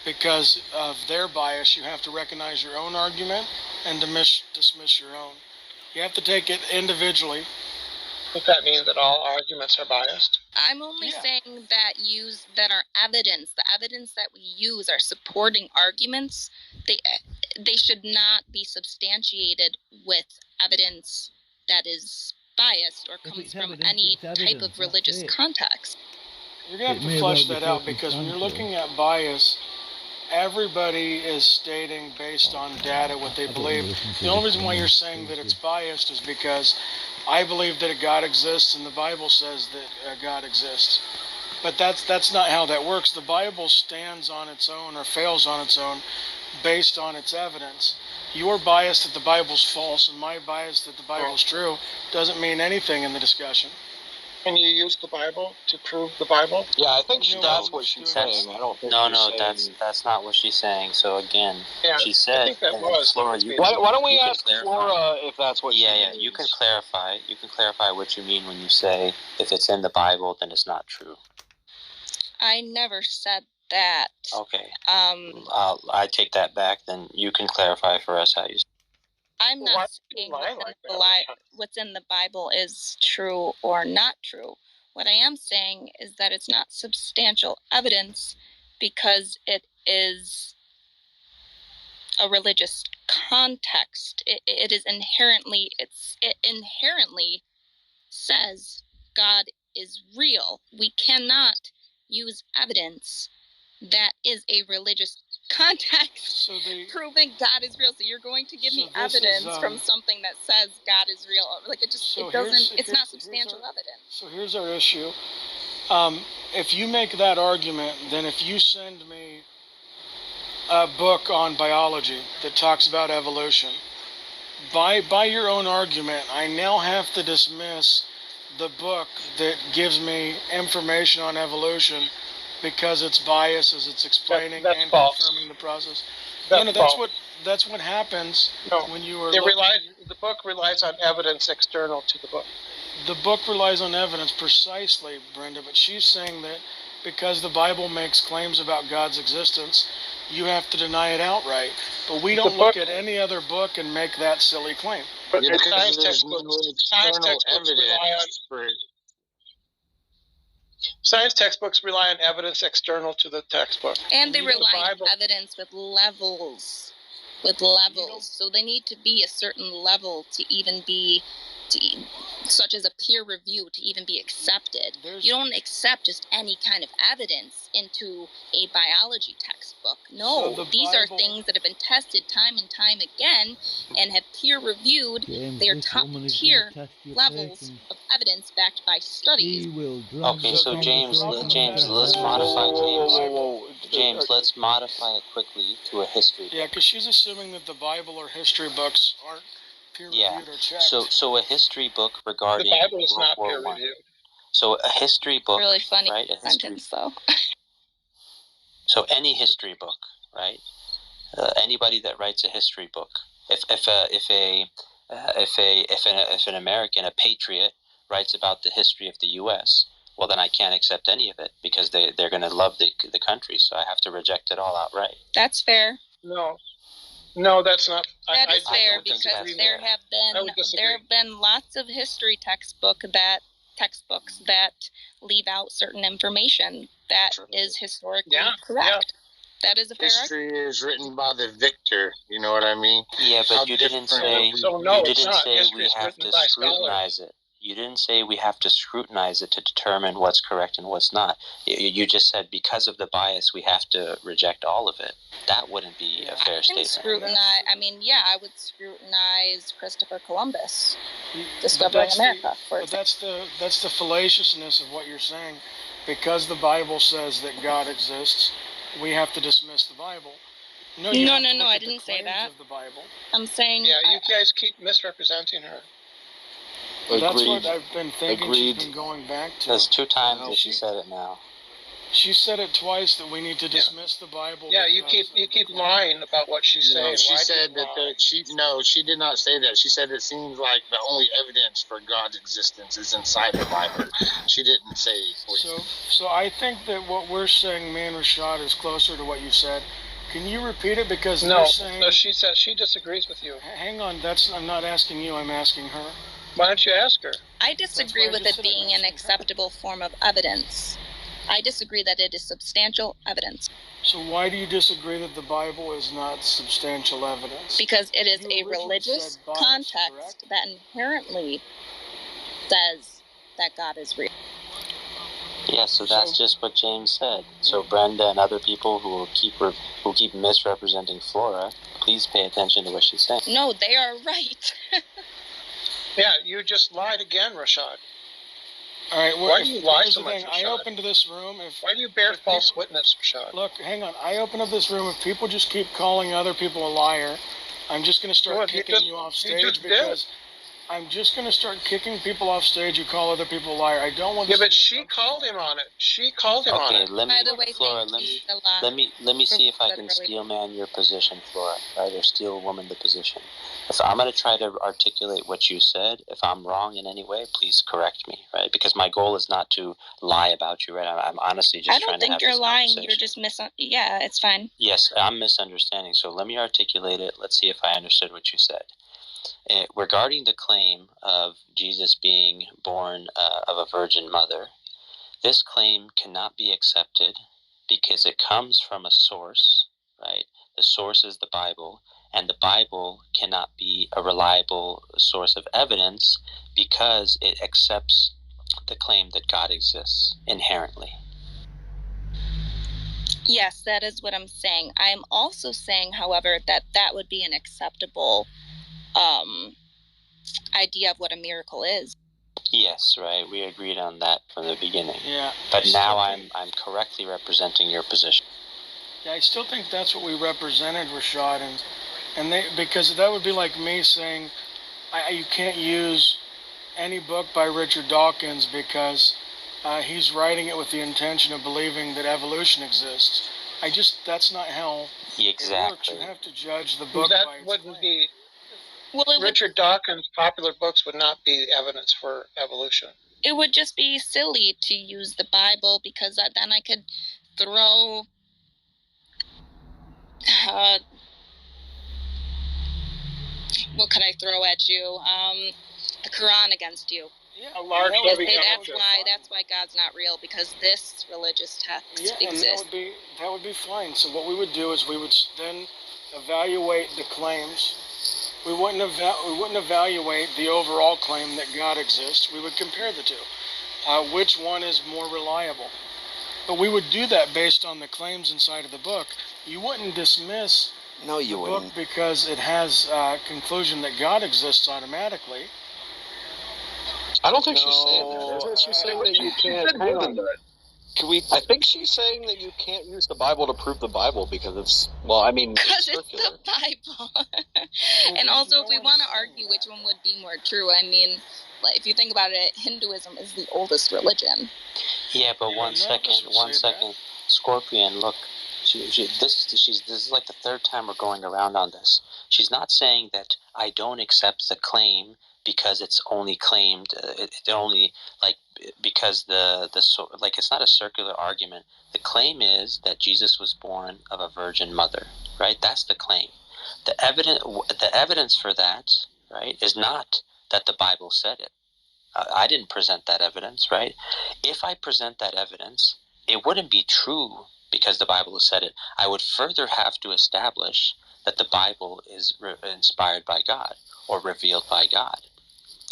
because of their bias, you have to recognize your own argument and dismiss your own. You have to take it individually. Does that mean that all arguments are biased? I'm only saying that are evidence. The evidence that we use are supporting arguments. They should not be substantiated with evidence that is biased or comes from any type of religious context. You're going to have to flesh that out, because when you're looking at bias, everybody is stating based on data what they believe. The only reason why you're saying that it's biased is because I believe that a God exists and the Bible says that a God exists. But that's not how that works. The Bible stands on its own or fails on its own based on its evidence. Your bias that the Bible's false and my bias that the Bible's true doesn't mean anything in the discussion. Can you use the Bible to prove the Bible? Yeah, I think that's what she's saying. I don't think that's not what she's saying. So again, she said, I think that was. Flora, why don't we ask Flora if that's what she means? you can clarify. You can clarify what you mean when you say if it's in the Bible, then it's not true. I never said that. Okay. I take that back. Then you can clarify for us how you. I'm not saying what's in the Bible is true or not true. What I am saying is that it's not substantial evidence because it is a religious context. It inherently says God is real. We cannot use evidence that is a religious context proving God is real. So you're going to give me evidence from something that says God is real. Like it's not substantial evidence. So here's our issue. If you make that argument, then if you send me a book on biology that talks about evolution, by your own argument, I now have to dismiss the book that gives me information on evolution because it's biased as it's explaining and confirming the process. That's what happens when you are. The book relies on evidence external to the book. The book relies on evidence precisely, Brenda, but she's saying that because the Bible makes claims about God's existence, you have to deny it outright. But we don't look at any other book and make that silly claim. But science textbooks rely on evidence external to the textbook. And they rely on evidence with levels. So they need to be a certain level to even be, such as a peer review, to even be accepted. You don't accept just any kind of evidence into a biology textbook. No, these are things that have been tested time and time again and have peer reviewed. They're top tier levels of evidence backed by studies. Okay, so James, let's modify James, let's modify it quickly to a history book. Yeah, because she's assuming that the Bible or history books aren't peer-reviewed or checked. So a history book regarding the Bible is not World War I. peer-reviewed. So a history book, really funny right? sentence, though. So any history book, right? Anybody that writes a history book, if an American, a patriot, writes about the history of the U.S., well, then I can't accept any of it because they're going to love the country, so I have to reject it all outright. That's fair. No, that's not. That is fair because there have been lots of history textbooks that leave out certain information that is historically correct. That is a fair history is written by the victor. You know what I mean? Yeah, but you didn't say we have to scrutinize it. You didn't say we have to scrutinize it to determine what's correct and what's not. You just said because of the bias, we have to reject all of it. That wouldn't be a fair statement. I would scrutinize Christopher Columbus discovering America. But that's the fallaciousness of what you're saying. Because the Bible says that God exists, we have to dismiss the Bible. No, I didn't say that. Of the Bible. I'm saying... Yeah, you guys keep misrepresenting her. That's what I've been thinking. She's been going back to. There's 2 times that she said it now. She said it twice that we need to dismiss the Bible. Yeah, you keep lying about what she's saying. She said she did not say that. She said it seems like the only evidence for God's existence is inside the Bible. She didn't say. So I think that what we're saying, me and Rashad, is closer to what you said, Can you repeat it? Because No, they're saying... no, she says she disagrees with you. Hang on, I'm not asking you, I'm asking her. Why don't you ask her? I disagree with it being an acceptable form of evidence. I disagree that it is substantial evidence. So why do you disagree that the Bible is not substantial evidence? Because it is a religious context that inherently says that God is real. Yeah, so that's just what James said. So Brenda and other people who keep misrepresenting Flora, please pay attention to what she's saying. No, they are right. Yeah, you just lied again, Rashad. All right, well, why do you lie so much, thing, Rashad? I opened this room. Why do you bear false witness, Rashad? Look, hang on. I opened up this room. If people just keep calling other people a liar, I'm just going to start kicking you off stage because I'm just going to start kicking people off stage who call other people a liar. I don't want to... Yeah, but she called him on it. She called him on it. Okay, By the way, Flora, let me see if I can steel man your position, Flora, right? Or steel woman the position. If I'm going to try to articulate what you said, if I'm wrong in any way, please correct me, right? Because my goal is not to lie about you, right? I'm honestly just trying to have this I don't think you're lying. conversation. You're just yeah, it's fine. Yes, I'm misunderstanding. So let me articulate it. Let's see if I understood what you said. Regarding the claim of Jesus being born of a virgin mother, this claim cannot be accepted because it comes from a source, right? The source is the Bible, and the Bible cannot be a reliable source of evidence because it accepts the claim that God exists inherently. Yes, that is what I'm saying. I'm also saying, however, that would be an acceptable idea of what a miracle is. Yes, right. We agreed on that from the beginning. Yeah. But now I'm correctly representing your position. Yeah, I still think that's what we represented, Rashad, and they, because that would be like me saying you can't use any book by Richard Dawkins because he's writing it with the intention of believing that evolution exists. That's not how it works. You have to judge the book that by its wouldn't be... Well, Richard Dawkins' popular books would not be evidence for evolution. It would just be silly to use the Bible because then I could throw what could I throw at you? The Quran against you. Yeah, a large heavy that's why God's not real, because this religious text exists. And that would be fine. So what we would do is we would then evaluate the claims. We wouldn't evaluate the overall claim that God exists. We would compare the two. Which one is more reliable? But we would do that based on the claims inside of the book. You wouldn't dismiss the book because it has a conclusion that God exists automatically. I don't think she's saying that. Isn't she saying that you can't? Hang on. I think she's saying that you can't use the Bible to prove the Bible because it's because it's the Bible. And also, if we want to argue which one would be more true, I mean, like, if you think about it, Hinduism is the oldest religion. Yeah, but one second. Scorpion, look, this is like the third time we're going around on this. She's not saying that I don't accept the claim because it's only claimed, because it's not a circular argument. The claim is that Jesus was born of a virgin mother, right? That's the claim. The evidence for that, right, is not that the Bible said it. I didn't present that evidence, right? If I present that evidence, it wouldn't be true because the Bible has said it. I would further have to establish that the Bible is inspired by God or revealed by God.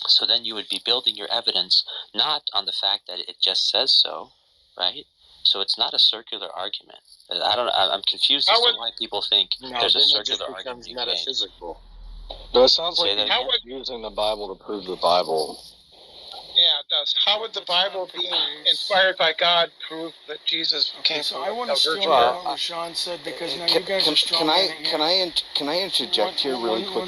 So then you would be building your evidence not on the fact that it just says so, right? So it's not a circular argument. I'm confused as to why people think there's a circular argument. Metaphysical. No, it sounds like you're using the Bible to prove the Bible. Yeah, it does. How would the Bible being inspired by God prove that Jesus came from I want a to steal virgin? what Rashawn said because now you guys are strong. Can I interject here really quickly?